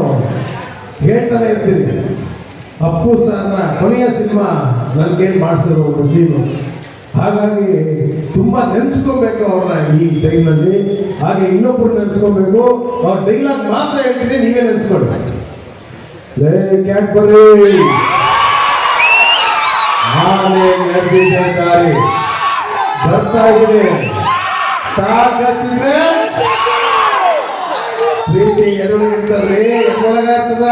ಹೇಳ್ತಾನೆ ಇರ್ತೀನಿ, ಅಪ್ಪು ಸರ್ನ ಕೊನೆಯ ಸಿನಿಮಾ ನನಗೆ ಮಾಡಿಸಿರೋ ಒಂದು ಸೀನು. ಹಾಗಾಗಿ ತುಂಬಾ ನೆನೆಸ್ಕೋಬೇಕು ಅವ್ರನ್ನ ಈ ಟೈಮ್ನಲ್ಲಿ. ಹಾಗೆ ಇನ್ನೊಬ್ಬರು ನೆನೆಸ್ಕೋಬೇಕು. ಅವ್ರ ಡೈಲಾಗ್ ಮಾತ್ರ ಹೇಳ್ತೀನಿ, ನೀವೇ ನೆನೆಸ್ಕೊಳ್ಳಿ. ಲೇ ಕ್ಯಾಡ್ಬರಿ, ನಾನೇ ನಡೆದಿದ್ದೆ ದಾರಿ, ಬರ್ತಾ ಇದ್ದೀನಿ, ತಾಕತ್ತಿದ್ರೆ ಪ್ರೀತಿ ಎದುರು ಇರ್ತದ್ರಿ, ಎದೊಳಗಾಗ್ತದ.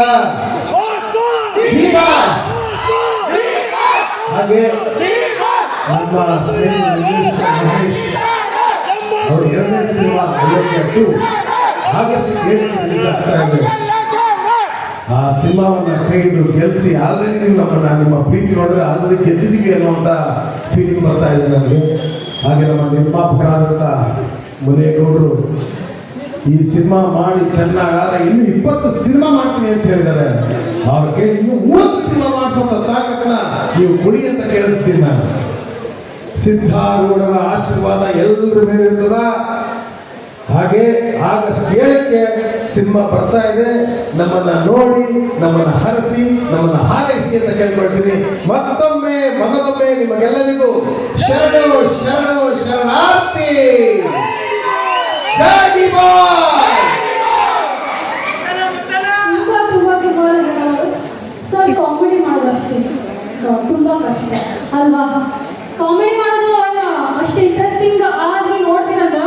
ಹಾಗೆ ನಮ್ಮ ಸ್ನೇಹಿತ ಮಹೇಶ್ ಅವ್ರ 2ನೇ ಸಿನಿಮಾ ಅಯೋಗ್ಯ 2 ಆಗಸ್ಟ್ 7ಕ್ಕೆ ರಿಲೀಸ್ ಆಗ್ತಾ ಇದೆ. ಆ ಸಿನಿಮಾವನ್ನ ಕೈದು ಗೆಲ್ಲಿಸಿ ಆಲ್ರೆಡಿ ನಿಮ್ಮ ಪ್ರೀತಿ ನೋಡಿದ್ರೆ ಆಲ್ರೆಡಿ ಗೆದ್ದಿದ್ದೀವಿ ಅನ್ನುವಂಥ ಫೀಲಿಂಗ್ ಬರ್ತಾ ಇದೆ ನನಗೆ. ಹಾಗೆ ನಮ್ಮ ನಿರ್ಮಾಪಕರಾದಂಥ ಮುನೇಗೌಡರು ಈ ಸಿನಿಮಾ ಮಾಡಿ ಚೆನ್ನಾಗಾದ್ರೆ ಇನ್ನು 20 ಸಿನಿಮಾ ಮಾಡ್ತೀನಿ ಅಂತ ಹೇಳಿದ್ದಾರೆ. ಅವ್ರ ಕೈ ಇನ್ನು 30 ಸಿನಿಮಾ ಮಾಡಿಸೋಂಥ ತಾಕತ್ತನ್ನ ನೀವು ಕೊಡಿ ಅಂತ ಕೇಳುತ್ತೀನಿ ನಾನು. ಸಿದ್ಧಾರೂಢರ ಆಶೀರ್ವಾದ ಎಲ್ಲರ ಮೇಲೆ ಇರ್ತದ. ಹಾಗೆ ಆಗಸ್ಟ್ 7ಕ್ಕೆ ಸಿನಿಮಾ ಬರ್ತಾ ಇದೆ. ನಮ್ಮನ್ನ ನೋಡಿ, ನಮ್ಮನ್ನ ಹರಸಿ, ನಮ್ಮನ್ನ ಹಾರೈಸಿ ಅಂತ ಕೇಳ್ಕೊಳ್ತೀನಿ. ಮತ್ತೊಮ್ಮೆ ಮಗದೊಮ್ಮೆ ನಿಮಗೆಲ್ಲರಿಗೂ ಶರಣು ಶರಣು ಶರಣಾರ್ಥಿ. ಜೈ ಬಾಯ್. ತುಂಬಾ ಸರ್, ಕಾಮಿಡಿ ಮಾಡೋದು ಅಷ್ಟೇ ತುಂಬಾ ಕಷ್ಟ ಅಲ್ವಾ? ಕಾಮಿಡಿ ಮಾಡೋದು ಅಷ್ಟು ಇಂಟ್ರೆಸ್ಟಿಂಗ್ ಆಗಿ ನೋಡ್ತೀರಂದ್ರ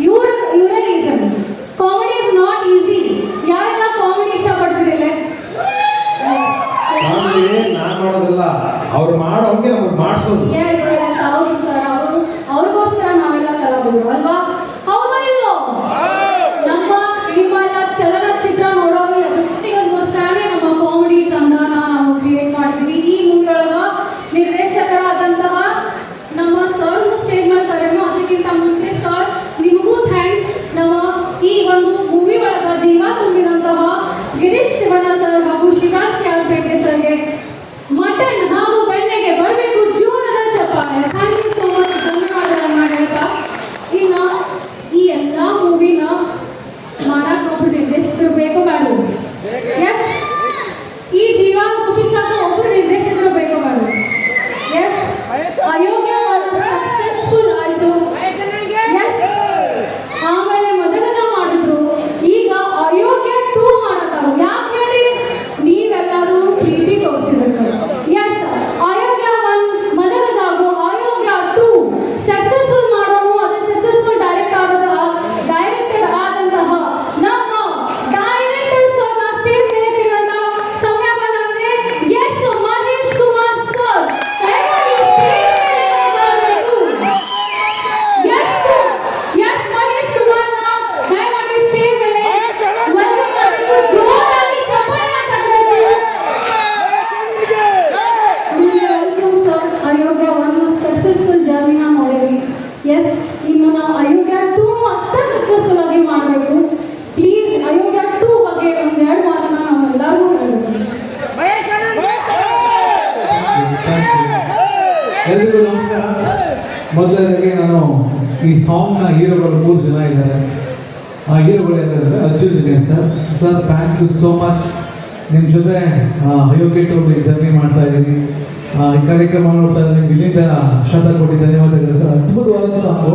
ಇವರೇ reason. Comedy is not easy. ಯಾರೆಲ್ಲ ಕಾಮಿಡಿ ಇಷ್ಟಪಡ್ತಿರಲ್ಲ? ನಾನು ಮಾಡೋದಿಲ್ಲ, ಅವ್ರು ಮಾಡೋಂಗೆ ನಮಗೆ ಮಾಡಿಸೋದು. ಹೌದು ಸರ್, ಅವ್ರಿಗೋಸ್ಕರ ನಾವೆಲ್ಲ ಕಲಾವಿದರು ಅಲ್ವಾ? ಹೌದಾ ಇಲ್ವೋ? ನಿಮ್ಮೆಲ್ಲ ಚಲನಚಿತ್ರ ನೋಡೋರು ವ್ಯಕ್ತಿಗೋಸ್ಕರನೇ ನಮ್ಮ ಕಾಮಿಡಿ ತಂಡನ ನಾವು ಕ್ರಿಯೇಟ್ ಮಾಡ್ತೀವಿ. ಈ ಮೂವಿಯೊಳಗ ನಿರ್ದೇಶಕರಾದಂತಹ ನಮ್ಮ ಸರ್ ಸ್ಟೇಜ್ ಮೇಲೆ ಕರೆಯೋಣ. ಅದಕ್ಕಿಂತ ಮುಂಚೆ ಸರ್ ನಿಮಗೂ ಥ್ಯಾಂಕ್ಸ್. ನಮ್ಮ ಈ ಒಂದು ಮೂವಿ ಒಳಗ ಜೀವ ತುಂಬಿದಂತಹ ಗಿರೀಶ್ ಶಿವನ ಎಲ್ರಿಗೂ ನಮಸ್ಕಾರ. ಮೊದಲನೇದಾಗಿ ನಾನು ಈ ಸಾಂಗ್ನ ಹೀರೋಗಳು 3 ಜನ ಇದ್ದಾರೆ. ಆ ಹೀರೋಗಳು ಯಾರಂದರೆ Arjun Dinesh sir thank you so much. ನಿಮ್ಮ ಜೊತೆ ಅಯೋಗ್ಯ ಟು ಜರ್ನಿ ಮಾಡ್ತಾ ಇದ್ದೀನಿ. ಈ ಕಾರ್ಯಕ್ರಮ ನೋಡ್ತಾ ಇದ್ದೀನಿ. ಇಲ್ಲಿಂದ ಕೊಟ್ಟು ಧನ್ಯವಾದಗಳು ಸರ್. ಅದ್ಭುತವಾದ ಸಾಂಗು,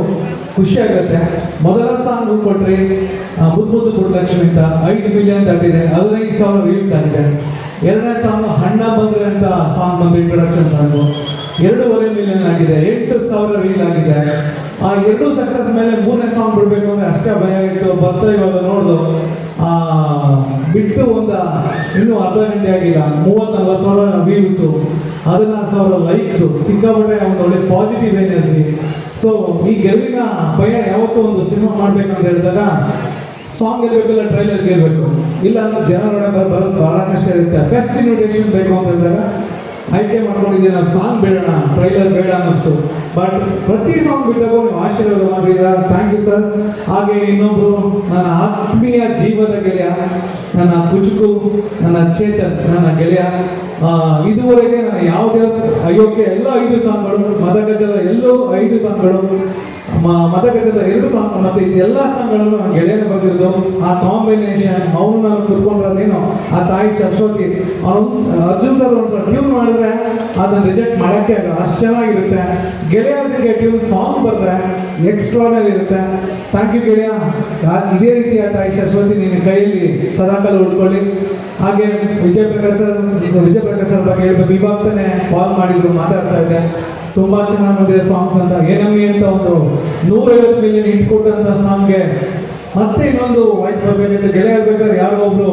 ಖುಷಿ ಆಗುತ್ತೆ. ಮೊದಲ ಸಾಂಗ್ ಕೊಟ್ಟರೆ ಮುದ್ದು ಪುಟ್ಟಲಕ್ಷ್ಮಿ ಅಂತ 5 ಮಿಲಿಯನ್ ದಾಟಿದೆ, 15,000 ರೀಲ್ಸ್ ಆಗಿದೆ. ಎರಡನೇ ಸಾಂಗ್ ಹಣ್ಣ ಬಂದ್ರೆ ಅಂತ ಸಾಂಗ್ ಬಂದು ಇಂಟ್ರೊಡಕ್ಷನ್ ಸಾಂಗು 2.5 ಮಿಲಿಯನ್ ಆಗಿದೆ, 8,000 ರೀಲ್ ಆಗಿದೆ. ಆ 2 ಸಕ್ಸಸ್ ಮೇಲೆ 3ನೇ ಸಾಂಗ್ ಬಿಡಬೇಕು ಅಂದರೆ ಅಷ್ಟೇ ಭಯ ಇತ್ತು. ಬರ್ತಾ ಇವಾಗ ನೋಡ್ದು ಬಿಟ್ಟು ಇನ್ನೂ ಅರ್ಧ ಗಂಟೆ ಆಗಿಲ್ಲ, 30,000-40,000 ವ್ಯೂಸು, 14,000 ಲೈಕ್ಸು, ಸಿಕ್ಕಾಪಟ್ಟೆ ಒಂದು ಒಳ್ಳೆ ಪಾಸಿಟಿವ್ ಎನರ್ಜಿ. ಸೊ ಈ ಗೆಲುವಿನ ಪಯಣ ಯಾವತ್ತೂ ಒಂದು ಸಿನಿಮಾ ಮಾಡ್ಬೇಕಂತ ಹೇಳಿದಾಗ ಸಾಂಗ್ ಇರಬೇಕಲ್ಲ, ಟ್ರೈಲರ್ ಗೆಲ್ಬೇಕು. ಇಲ್ಲ ಅಂದ್ರೆ ಜನ ಬರೋದು ಬಹಳ ಕಷ್ಟ ಇರುತ್ತೆ. ಬೆಸ್ಟ್ ಇನ್ವಿಟೇಷನ್ ಬೇಕು ಅಂತ ಹೇಳಿದಾಗ ಆಯ್ಕೆ ಮಾಡ್ಕೊಂಡಿದ್ದೀವಿ ನಾವು, ಸಾಂಗ್ ಬೇಡೋಣ, ಟ್ರೈಲರ್ ಬೇಡ ಅನ್ನಿಸ್ತು. ಬಟ್ ಪ್ರತಿ ಸಾಂಗ್ ಬಿಟ್ಟಾಗ ನೀವು ಆಶೀರ್ವಾದ ಮಾಡಿದ್ದೀರಾ, ಥ್ಯಾಂಕ್ ಯು ಸರ್. ಹಾಗೆ ಇನ್ನೊಬ್ರು ನನ್ನ ಆತ್ಮೀಯ ಜೀವದ ಗೆಳೆಯ, ನನ್ನ ಕುಚುಕು, ನನ್ನ ಚೇತನ್, ನನ್ನ ಗೆಳೆಯ. ಇದುವರೆಗೆ ನಾನು ಯಾವುದೇ ಅಯೋಗ್ಯ ಎಲ್ಲ 5 ಸಾಂಗ್ಗಳು, ಮದಗಜದ ಎಲ್ಲೂ 5 ಸಾಂಗ್ಗಳು, ಮದಗಜದ 2 ಸಾಂಗ್ ಮತ್ತು ಇದೆಲ್ಲ ಸಾಂಗ್ಗಳನ್ನು ನನ್ನ ಗೆಳೆಯನ ಬಂದಿರೋದು. ಆ ಕಾಂಬಿನೇಷನ್ ಅವನು ನಾನು ಕುತ್ಕೊಂಡ್ರೇನು, ಆ ತಾಯಿ ಸರಸ್ವತಿ ಅವನು ಅರ್ಜುನ್ ಸರ್ ಒಂದು ಟ್ಯೂನ್ ಮಾಡಿದ್ರೆ ಅದನ್ನು ರಿಜೆಕ್ಟ್ ಮಾಡೋಕ್ಕೆ ಆಗಲ್ಲ, ಅಷ್ಟು ಚೆನ್ನಾಗಿರುತ್ತೆ. ಗೆಳೆಯರಿಗೆ ಟ್ಯೂನ್ ಸಾಂಗ್ ಬಂದರೆ ಎಕ್ಸ್ಟ್ರಾನರಿ ಇರುತ್ತೆ. ಥ್ಯಾಂಕ್ ಯು ಗೆಳೆಯ. ಇದೇ ರೀತಿ ಆ ತಾಯಿ ಸರಸ್ವತಿ ನಿನ್ನ ಕೈಯಲ್ಲಿ ಸದಾಕಾಲ ಉಳ್ಕೊಳ್ಳಿ. ಹಾಗೆ ವಿಜಯ್ ಪ್ರಕಾಶ್ ಸರ್ ಬಗ್ಗೆ ಹೇಳ್ಬೇಕು. ಇವಾಗ ತಾನೇ ಕಾಲ್ ಮಾಡಿದ್ರು, ಮಾತಾಡ್ತಾ ಇದ್ದೆ. ತುಂಬ ಚೆನ್ನಾಗಿ ಬಂದಿದೆ ಸಾಂಗ್ಸ್ ಅಂತ. ಏನಮ್ಮಿ ಅಂತ ಒಂದು 150 ಮಿಲಿಯನ್ ಹಿಟ್ ಕೊಟ್ಟಂಥ ಸಾಂಗ್ಗೆ ಮತ್ತೆ ಇನ್ನೊಂದು ವಾಯ್ಸ್ ಬರಬೇಕಂತ ಗೆಳೆಯ ಬೇಕಾದ್ರೆ ಯಾರೋ ಒಬ್ರು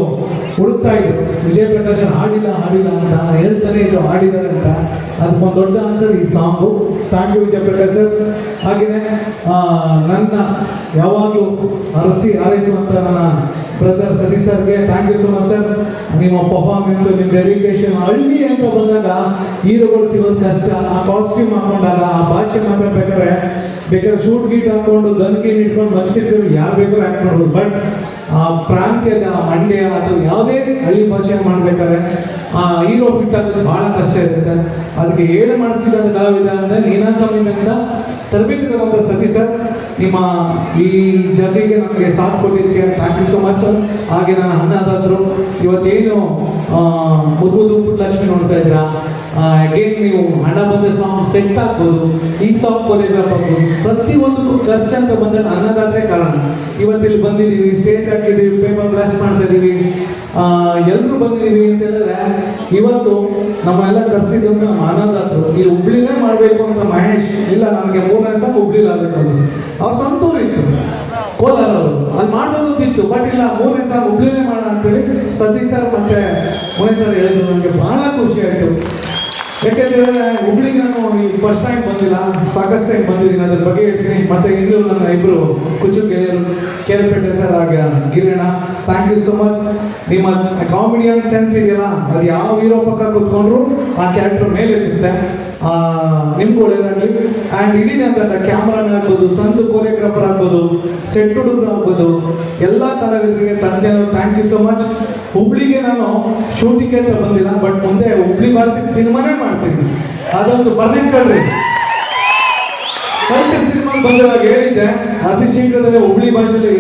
ಹುಡುಕ್ತಾ ಇದ್ರು, ವಿಜಯ್ ಪ್ರಕಾಶ್ ಹಾಡಿಲ್ಲ ಅಂತ ಹೇಳ್ತಾನೆ ಇದ್ರು, ಹಾಡಿದ್ದಾರೆ ಅಂತ. ಅದಕ್ಕೊಂದು ದೊಡ್ಡ ಆನ್ಸರ್ ಈ song. Thank you Vijay Prakash sir. ಹಾಗೆಯೇ ನನ್ನ ಯಾವಾಗಲೂ ಹಾರೈಸುವಂಥ ನನ್ನ ಬ್ರದರ್ ಸತೀಶ್ ಸರ್ಗೆ thank you so much sir. ನಿಮ್ಮ ಪರ್ಫಾರ್ಮೆನ್ಸು, ನಿಮ್ಮ ಡೆಡಿಕೇಶನ್. ಹಳ್ಳಿ ಅಂತ ಬಂದಾಗ ಹೀರೋಗಳು ಸಿಗೋದು ಕಷ್ಟ. ಆ ಕಾಸ್ಟ್ಯೂಮ್ ಹಾಕೊಂಡಾಗ, ಆ ಭಾಷೆ ಮಾತಾಡ್ಬೇಕಾದ್ರೆ ಶೂಟ್ ಗೀಟ್ ಹಾಕೊಂಡು ಗನ್ ಗೀನ್ ಇಟ್ಕೊಂಡು ಮಚ್ಚಿಟ್ಕೊಂಡು ಯಾರು ಬೇಕಾದ್ರೂ ಆ್ಯಕ್ಟ್ ಮಾಡ್ಬೋದು. ಬಟ್ ಆ ಪ್ರಾಂತ್ಯದ ಮಂಡ್ಯ ಅಥವಾ ಯಾವುದೇ ಹಳ್ಳಿ ಭಾಷೆ ಮಾಡ್ಬೇಕಾದ್ರೆ ಆ ಹೀರೋ ಫಿಟ್ ಆಗೋದು ಭಾಳ ಕಷ್ಟ ಇರುತ್ತೆ. ಅದಕ್ಕೆ ಏನು ಮಾಡಿಸಿದ ಕಲಾವಿದ ಅಂದರೆ ನೀನಾಸಮಿನಿಂದ ತರಬೇತಿ ತಗೊಂಡ ಸತೀಶ್ ಸರ್, ನಿಮ್ಮ ಈ ಜೊತೆಗೆ ನಮಗೆ ಸಾಥ್ ಕೊಟ್ಟಿದ್ದಕ್ಕೆ thank you so much sir. ಹಾಗೆ ನನ್ನ ಅನ್ನದಾತರು ಇವತ್ತೇನು ಮುದ್ದು ಪುಟ್ಟಲಕ್ಷ್ಮಿ ನೋಡ್ತಾ ಇದ್ದೀರಾ, ಅಗೇನ್ ನೀವು ಹಣ ಬಂದ ಸಾಂಗ್ ಸೆಟ್ ಆಗ್ಬೋದು, ಈ ಸಾಂಗ್ ಕೊರಿಯೋಗ್ರಾಫ್ ಆಗ್ಬೋದು, ಪ್ರತಿಯೊಂದು ಖರ್ಚಂತ ಬಂದ ಅನ್ನದಾದ್ರೆ ಕಾರಣ. ಇವತ್ತಿಲ್ಲಿ ಬಂದಿದ್ದೀವಿ, ಸ್ಟೇಜ್ ಹಾಕಿದ್ದೀವಿ, ಪೇಪರ್ ಬ್ಲಾಸ್ಟ್ ಮಾಡ್ತಾ ಇದ್ದೀವಿ, ಎಲ್ಲರೂ ಬಂದಿದ್ದೀವಿ ಅಂತ ಹೇಳಿದ್ರೆ ಇವತ್ತು ನಮ್ಮೆಲ್ಲ ಕರ್ಸಿದ್ದು ನಮ್ಮ ಅನ್ನದಾತರು. ಈ ಹುಬ್ಳಿನೇ ಮಾಡಬೇಕು ಅಂತ ಮಹೇಶ್, ಇಲ್ಲ ನನಗೆ 3ನೇ ಸಾಂಗ್ ಹುಬ್ಳಿಲಿ ಆಗಬೇಕು ಅಂತ ಅವ್ರ ಸ್ವಂತೂರು ಇತ್ತು ಕೋಲಾರ, ಅವರು ಅಲ್ಲಿ ಮಾಡೋದಿತ್ತು. ಬಟ್ ಇಲ್ಲ 3ನೇ ಸಾಂಗ್ ಹುಬ್ಳಿನೇ ಮಾಡೋಣ ಅಂತೇಳಿ ಸತೀಶ್ ಸರ್ ಮತ್ತೆ ಮಹೇಶ್ ಸರ್ ಹೇಳಿದ್ರು. ನನಗೆ ಬಹಳ ಖುಷಿ ಆಯಿತು. ಯಾಕೆಂದ್ರೆ ಹುಬ್ಳಿಗೆ ನಾನು ಈ ಫಸ್ಟ್ ಟೈಮ್ ಬಂದಿಲ್ಲ, ಸಾಕಷ್ಟು ಟೈಮ್ ಬಂದಿದ್ದೀನಿ. ಅದ್ರ ಬಗ್ಗೆ ಹೇಳ್ತೀನಿ. ಮತ್ತೆ ಇನ್ನೂ ನನ್ನ ಇಬ್ಬರು ಕುಚು ಗೆಳೆಯರು ಕೇರ್ಪೇಟೆ ಸರ್ ಹಾಗೆ ಕಿರಣ, ಥ್ಯಾಂಕ್ ಯು ಸೋ ಮಚ್. ನಿಮ್ಮ ಕಾಮಿಡಿಯನ್ ಸೆನ್ಸ್ ಇದೆಯಲ್ಲ, ಅದು ಯಾವ ಹೀರೋ ಪಕ್ಕ ಕೂತ್ಕೊಂಡ್ರು ಆ ಕ್ಯಾರೆಕ್ಟರ್ ಮೇಲೆ ಇರುತ್ತೆ. ನಿಮ್ಗೆ ಒಳ್ಳೇದಾಗಲಿ. ಆ್ಯಂಡ್ ಇಡೀ ನಂತರ ಕ್ಯಾಮ್ರಾಮನ್ ಆಗ್ಬೋದು, ಸಂತು ಕೋರಿಯೋಗ್ರಾಫರ್ ಆಗ್ಬೋದು, ಸೆಟ್ ಹುಡುಗರು ಆಗ್ಬೋದು, ಎಲ್ಲ ಕಲಾವಿದರಿಗೆ ತಂದೆ ಥ್ಯಾಂಕ್ ಯು ಸೋ ಮಚ್. ಹುಬ್ಳಿಗೆ ನಾನು ಶೂಟಿಂಗ್ ಅಂತ ಬಂದಿಲ್ಲ, ಬಟ್ ಮುಂದೆ ಹುಬ್ಳಿ ಭಾಷೆ ಸಿನಿಮಾನೇ ಮಾಡ್ತೀನಿ. ಅದೊಂದು ಬರ್ದಿಟ್ಕೊಳ್ರಿ. ಸಿನಿಮಾ ಬಂದಾಗ ಹೇಳಿದ್ದೆ ಅತಿ ಶೀಘ್ರದಲ್ಲೇ ಹುಬ್ಳಿ ಭಾಷೆಯಲ್ಲಿ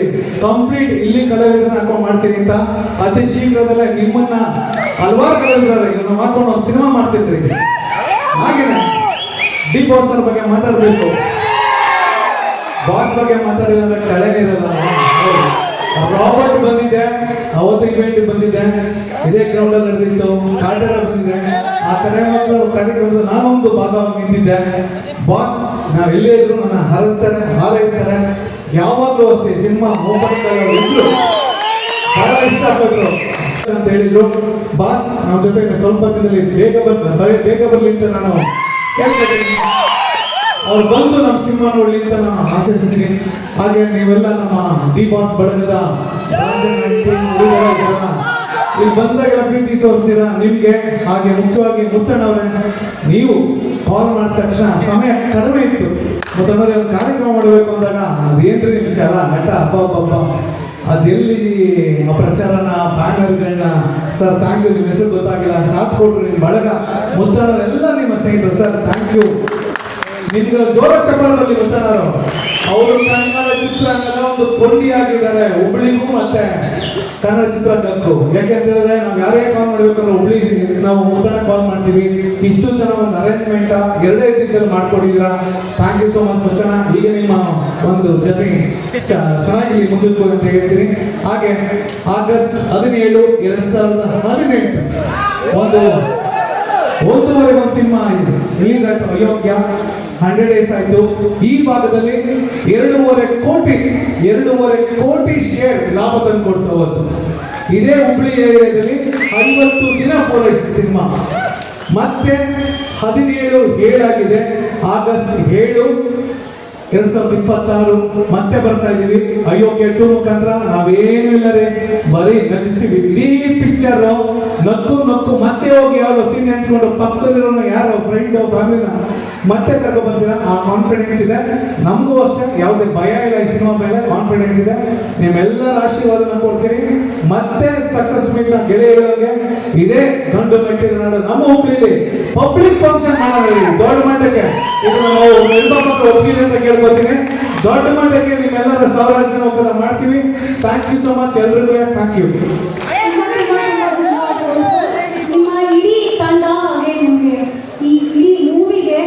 ಕಂಪ್ಲೀಟ್ ಇಲ್ಲಿ ಕಲಾವಿದರನ್ನ ಹಾಕೊಂಡು ಮಾಡ್ತೀನಿ ಅಂತ. ಅತಿ ಶೀಘ್ರದಲ್ಲೇ ನಿಮ್ಮನ್ನ ಹಲವಾರು ಕಲಾವಿದರು ನಾವು ಹಾಕೊಂಡು ಒಂದು ಸಿನಿಮಾ ಮಾಡ್ತಿದ್ರಿ. ಹಾಗೇನೆ ಡಿ ಬಾಸ್ ಅವ್ರ ಬಗ್ಗೆ ಮಾತಾಡಬೇಕು. ಬಾಸ್ ಬಗ್ಗೆ ಮಾತಾಡಿದ್ರೆ ಕೆಳಗಿರಲ್ಲ. ರಾಬರ್ಟ್ ಬಂದಿದ್ದೆ, ಅವತ್ತು ಇವೆಂಟ್ ಬಂದಿದ್ದೆ, ಇದೇ ಗ್ರೌಂಡ್ ಅಲ್ಲಿ ನಡೆದಿತ್ತು. ಕಾರ್ಡರ ಬಂದಿದ್ದೆ, ಆ ಕಾರ್ಯಕ್ರಮದ ನಾನೊಂದು ಭಾಗವಾಗಿ ನಿಂತಿದ್ದೆ. ಬಾಸ್ ನಾವು ಎಲ್ಲೇ ಇದ್ರು ನನ್ನ ಹಾರೈಸ್ತಾರೆ. ಯಾವಾಗಲೂ ಅಷ್ಟೇ ಸಿನಿಮಾ ಇದ್ರು ಬಹಳ ಇಷ್ಟಪಟ್ಟರು ಅಂತ ಹೇಳಿದ್ರು. ಬಾಸ್ ನಮ್ಮ ಜೊತೆ ಸ್ವಲ್ಪ ದಿನದಲ್ಲಿ ಬೇಗ ಬರಲಿ ಅಂತ ನಾನು ಕೇಳ್ತೀನಿ. ಅವ್ರು ಬಂದು ನಮ್ಮ ಸಿನಿಮಾ ನೋಡ್ಲಿ ಅಂತ ನಾನು ಆಶಿಸ್ತೀನಿ. ಹಾಗೆ ನೀವೆಲ್ಲ ನಮ್ಮ ಡಿ ಬಾಸ್ ಬಳಗದ ಇಲ್ಲಿ ಬಂದಾಗೆಲ್ಲ ಪ್ರೀತಿ ತೋರಿಸ್ತೀರಾ ನಿಮ್ಗೆ. ಹಾಗೆ ಮುಖ್ಯವಾಗಿ ಮುತ್ತಣ್ಣವ್ರೆ, ನೀವು ಕಾಲ್ ಮಾಡಿದ ತಕ್ಷಣ ಸಮಯ ಕಡಿಮೆ ಇತ್ತು, ಮುತ್ತಣ್ಣವ್ರೆ ಒಂದು ಕಾರ್ಯಕ್ರಮ ಮಾಡಬೇಕು ಅಂದಾಗ ಅದೇನ್ರಿ ನಿಮ್ಮ ವಿಚಾರ ನಟ ಹಬ್ಬ ಅದೆಲ್ಲಿ ಆ ಪ್ರಚಾರನ ಬ್ಯಾನರ್ಗಳನ್ನ ಸರ್ ಥ್ಯಾಂಕ್ ಯು. ನಿಮ್ಮ ಹೆಸರು ಗೊತ್ತಾಗಿಲ್ಲ, ಸಾಥ್ ಕೊಟ್ರು ನಿಮ್ಮ ಬಳಗ ಮುತ್ತಣ್ಣವರೆಲ್ಲ ನಿಮ್ಮ ಸ್ನೇಹಿತರು ಸರ್, ಥ್ಯಾಂಕ್ ಯು. ನಿಮ್ಗೆ ಜೋರ ಚಪ್ಪಾಳದಲ್ಲಿ ಗೊತ್ತಾರು ಅವರು ಕನ್ನಡ ಚಿತ್ರರಂಗದ ಒಂದು ಕೊಂಡಿಯಾಗಿದ್ದಾರೆ ಹುಬ್ಳಿಗೂ ಮತ್ತೆ ಕನ್ನಡ ಚಿತ್ರರಂಗಕ್ಕೂ. ಯಾಕೆಂತ ಹೇಳಿದ್ರೆ ನಾವು ಯಾರೇ ಕಾಲ್ ಮಾಡ್ಬೇಕಂದ್ರೆ ಹುಬ್ಳಿ ನಾವು ಮುದ್ದಣ ಕಾಲ್ ಮಾಡ್ತೀವಿ. ಇಷ್ಟು ಜನ ಒಂದು ಅರೇಂಜ್ಮೆಂಟ್ 2 ದಿನದಲ್ಲಿ ಮಾಡ್ಕೊಟ್ಟಿದ್ದೀರಾ. ಥ್ಯಾಂಕ್ ಯು ಸೋ ಮಚ್ ಮುಚ್ಚಣ. ಈಗ ನಿಮ್ಮ ಒಂದು ಜೊತೆ ಚೆನ್ನಾಗಿ ಮುಂದಕ್ಕೆ ಅಂತ ಹೇಳ್ತೀನಿ. ಹಾಗೆ ಆಗಸ್ಟ್ 17, 2018 ಒಂದೂವರೆ ಒಂದು ಸಿನಿಮಾ ರಿಲೀಸ್ ಆಯ್ತು, ಅಯೋಗ್ಯ. 100 ಡೇಸ್ ಆಯ್ತು. ಈ ಭಾಗದಲ್ಲಿ 2.5 ಕೋಟಿ ಶೇರ್ ಲಾಭ ತಂದು ಕೊಡ್ತಾ ಹೋಯ್ತು. ಇದೇ ಹುಬ್ಳಿ ಏರಿಯಾದಲ್ಲಿ 50 ದಿನ ಪೂರೈಸಿದ ಸಿನಿಮಾ. ಮತ್ತೆ 17/7 ಆಗಿದೆ. ಆಗಸ್ಟ್ 7, 2026 ಮತ್ತೆ ಬರ್ತಾ ಇದೀವಿ. ಅಯೋಗ್ಯ 2 ಮುಖಾಂತರ ನಾವೇನು ಇಲ್ಲದೆ ಬರೀ ನಗಿಸ್ತೀವಿ. ಇಡೀ ಪಿಕ್ಚರ್ ನಕ್ಕು ಮತ್ತೆ ಹೋಗಿ ಯಾವ್ದೋ ಸೀನ್ ನೆನ್ಸ್ಕೊಂಡು ಪಕ್ಕದಲ್ಲಿರೋ ಯಾರೋ ಫ್ರೆಂಡ್ ಫ್ಯಾಮಿಲಿನ ಮತ್ತೆ ಕರ್ಕೊ ಬರ್ತೀರಾ. ಆ ಕಾನ್ಫಿಡೆನ್ಸ್ ಇದೆ. ನಮಗೂ ಅಷ್ಟೇ, ಯಾವುದೇ ಭಯ ಇಲ್ಲ. ಈ ಸಿನಿಮಾ ಮೇಲೆ ಕಾನ್ಫಿಡೆನ್ಸ್ ಇದೆ. ನಿಮ್ಮೆಲ್ಲರ ಆಶೀರ್ವಾದನ ಕೊಡ್ತೀನಿ. ಮತ್ತೆ ಸಕ್ಸಸ್ ಮೀಟ್ ಗೆಳೆಯರಿಗೆ ಇದೇ ಗಂಡು ಮೆಟ್ಟಿದ ನಾಡು ನಮ್ಮ ಹುಬ್ಳಿಲಿ ಪಬ್ಲಿಕ್ ಫಂಕ್ಷನ್ ಮಾಡೋಣ ದೊಡ್ಡ ಮಟ್ಟಕ್ಕೆ. ಇದು ನಾವು ನಿರ್ಮಾಪಕ ಒಪ್ಪಿಗೆ ಅಂತ ಕೇಳ್ಕೊತೀನಿ. ದೊಡ್ಡ ಮಟ್ಟಕ್ಕೆ ನಿಮ್ಮೆಲ್ಲರ ಸಾವಿರಾರು ಜನ ಒಪ್ಪಂದ ಮಾಡ್ತೀವಿ. ಥ್ಯಾಂಕ್ ಯು ಸೋ ಮಚ್ ಎಲ್ರಿಗೂ. Thank you. ನಿಮ್ಮ ಇಡೀ ತಂಡ ಹಾಗೆ ನಿಮಗೆ ಈ ಇಡೀ ಮೂವಿಗೆ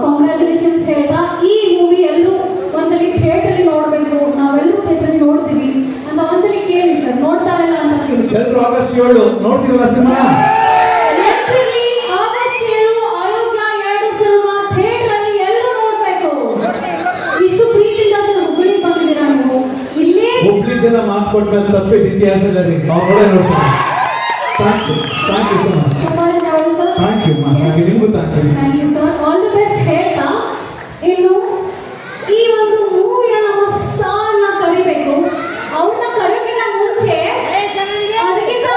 ಕಾಂಗ್ರ್ಯಾಚುಲೇಷನ್ಸ್ ಹೇಳ್ತಾ, ಈ ಮೂವಿ ಎಲ್ಲರೂ ಒಂದ್ಸಲಿ ಥಿಯೇಟರ್ ನೋಡ್ಬೇಕು, ನಾವೆಲ್ಲರೂ ಥಿಯೇಟರ್ ನೋಡ್ತೀವಿ ಅಂತ ಒಂದ್ಸಲಿ ಕೇಳಿ ಸರ್. ನೋಡ್ತಾ ಇಲ್ಲ ಅಂತ ಕೇಳಿ. ಎಲ್ಲರೂ ಆಗಸ್ಟ್ 7 ನೋಡ್ತಿರಲ್ಲ ಸಿನಿಮಾ? ಆಗಸ್ಟ್ 7 ಅಯೋಗ್ಯ 2 ಸಿನಿಮಾ ಥಿಯೇಟರ್ ಅಲ್ಲಿ ಎಲ್ಲರೂ ನೋಡ್ಬೇಕು. ಇಷ್ಟು ಪ್ರೀತಿಯಿಂದ ಸರ್ ಹುಬ್ಬಳ್ಳಿ ಬಂದಿದ್ದೀರಾ ನೀವು. ಇಲ್ಲೇ ಹುಬ್ಳಿ ಜನ ಮಾತು ಕೊಟ್ಮೇಲೆ ತಪ್ಪಿದ ಇತಿಹಾಸ ಇಲ್ಲ ರೀ. ಅವ್ರೊಳಗೆ ನೋಡ್ತಾರೆ. Thank you so much. Thank you ಹಾಗೆ ನಿಮಗೂ thank you. Thank you sir. All the best ಹೇಳ್ತಾ, ಇನ್ನು ಈ ಒಂದು ಮೂವಿಯ ನಮ್ಮ ಸ್ಟಾರ್ನ ಕರಿಬೇಕು. ಅವ್ರನ್ನ ಕರೆಯೋಕ್ಕಿಂತ ಮುಂಚೆ ಅದಕ್ಕಿಂತ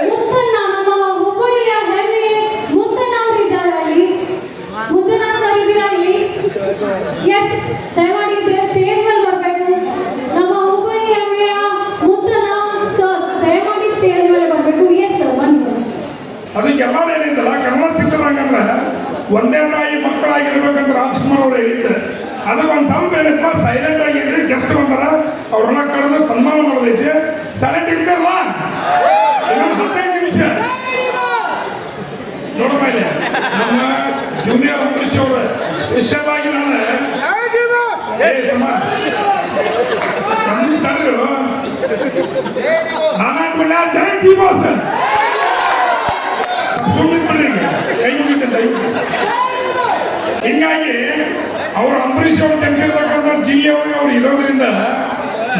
ಮುತ್ತಣ್ಣ, ನಮ್ಮ ಹುಬ್ಬಳ್ಳಿಯ ಹೆಮ್ಮೆ ಮುತ್ತಣ್ಣ ಅವರು ಇದ್ದಾರೆ ಅಲ್ಲಿ. ಮುತ್ತಣ್ಣ ಸರ್ ಇದ್ದೀರಾ ಇಲ್ಲಿ? ಎಸ್, ದಯಮಾಡಿ ಸ್ಟೇಜ್ ಮೇಲೆ ಬರಬೇಕು. ನಮ್ಮ ಹುಬ್ಬಳ್ಳಿ ಹೆಮ್ಮೆಯ ಮುತ್ತಣ್ಣ ಸರ್ ದಯಮಾಡಿ ಸ್ಟೇಜ್ ಮೇಲೆ ಬರಬೇಕು. ಎಸ್ ಸರ್, ಬನ್ನಿ. ಅದಕ್ಕೆ ಎಲ್ಲರೂ ಹೇಳಿದ್ದಲ್ಲ, ಕನ್ನಡ ಚಿತ್ರರಂಗಂದ್ರೆ ಒಂದೇ ತಾಯಿ ಮಕ್ಕಳಾಗಿರ್ಬೇಕಂತ ರಾಜ್ಕುಮಾರ್ ಅವರು ಹೇಳಿದ್ದೆ. ಅದಕ್ಕೆ ಒಂದು ಸ್ವಲ್ಪ ಏನಿತ್ತು, ಸೈಲೆಂಟ್ ಆಗಿದ್ರಿ. ಗೆಸ್ಟ್ ಬಂದಾರ, ಅವ್ರನ್ನ ಕರೆದು ಸನ್ಮಾನ ಮಾಡೋದೈತಿ. ಸೈಲೆಂಟ್ ಇರ್ತಾರಲ್ಲ, ಇನ್ನೊಂದು 15 ನಿಮಿಷ ನೋಡ ಮೇಲೆ ನಮ್ಮ ಜೂನಿಯರ್ ಅಂಬರೀಶ್ ಅವರು ಸ್ಪೆಷಲ್ ಆಗಿ ನಾನು ನಾನಾದ್ಮೇಲೆ ಜಯಂತಿ ಬಾಸ್ ಹಿಂಗಾಗಿ ಅವರು ಅಂಬರೀಶ್ ಅವರು ತೆಗೆದಿರ್ತಕ್ಕಂಥ ಜಿಲ್ಲೆಯೊಳಗೆ ಅವ್ರು ಇರೋದ್ರಿಂದ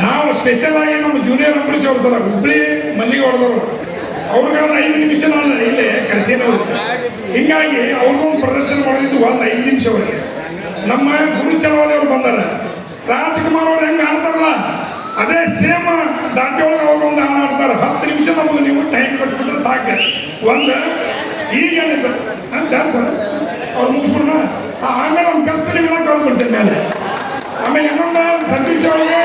ನಾವು ಸ್ಪೆಷಲ್ ಆಗಿ ನಮ್ಮ ಜೂನಿಯರ್ ಅಂಬರೀಶ್ ಅವ್ರ ಸಲ ಹುಬ್ಳಿ ಮಲ್ಲಿಗೆ ಹೊಡೆದವರು ಅವ್ರುಗಳನ್ನ 5 ನಿಮಿಷ ನಾನು ಇಲ್ಲೇ ಕರೆಸಿನವರು. ಹಿಂಗಾಗಿ ಅವ್ರಿಗೊಂದು ಪ್ರದರ್ಶನ ಮಾಡೋದಿದ್ದು ಒಂದು 5 ನಿಮಿಷವರೆಗೆ. ನಮ್ಮ ಗುರುಚಲವಾದಿ ಅವರು ಬಂದಾರ. ರಾಜ್ಕುಮಾರ್ ಅವ್ರು ಹೆಂಗೆ ಆಡ್ತಾರಲ್ಲ ಅದೇ ಸೇಮ್ ದಾಟಿ ಒಳಗೆ ಅವ್ರೊಂದು ಹಾಡು ಆಡ್ತಾರೆ. 10 ನಿಮಿಷ ನಮಗೆ ನೀವು ಟೈಮ್ ಕೊಟ್ಬಿಟ್ರೆ ಸಾಕು. ಒಂದು ಈಗ ಏನಿದೆ ಅವ್ರು ಮುಗಿಸ್ಬಿಡೋಣ. ಆಮೇಲೆ ಒಂದು ಕಷ್ಟ ಕಳೆದು ಬಿಡ್ತೇನೆ ಮೇಲೆ. ಆಮೇಲೆ ಇನ್ನೊಂದು ಸರ್ವಿಸ್ ಒಳಗೆ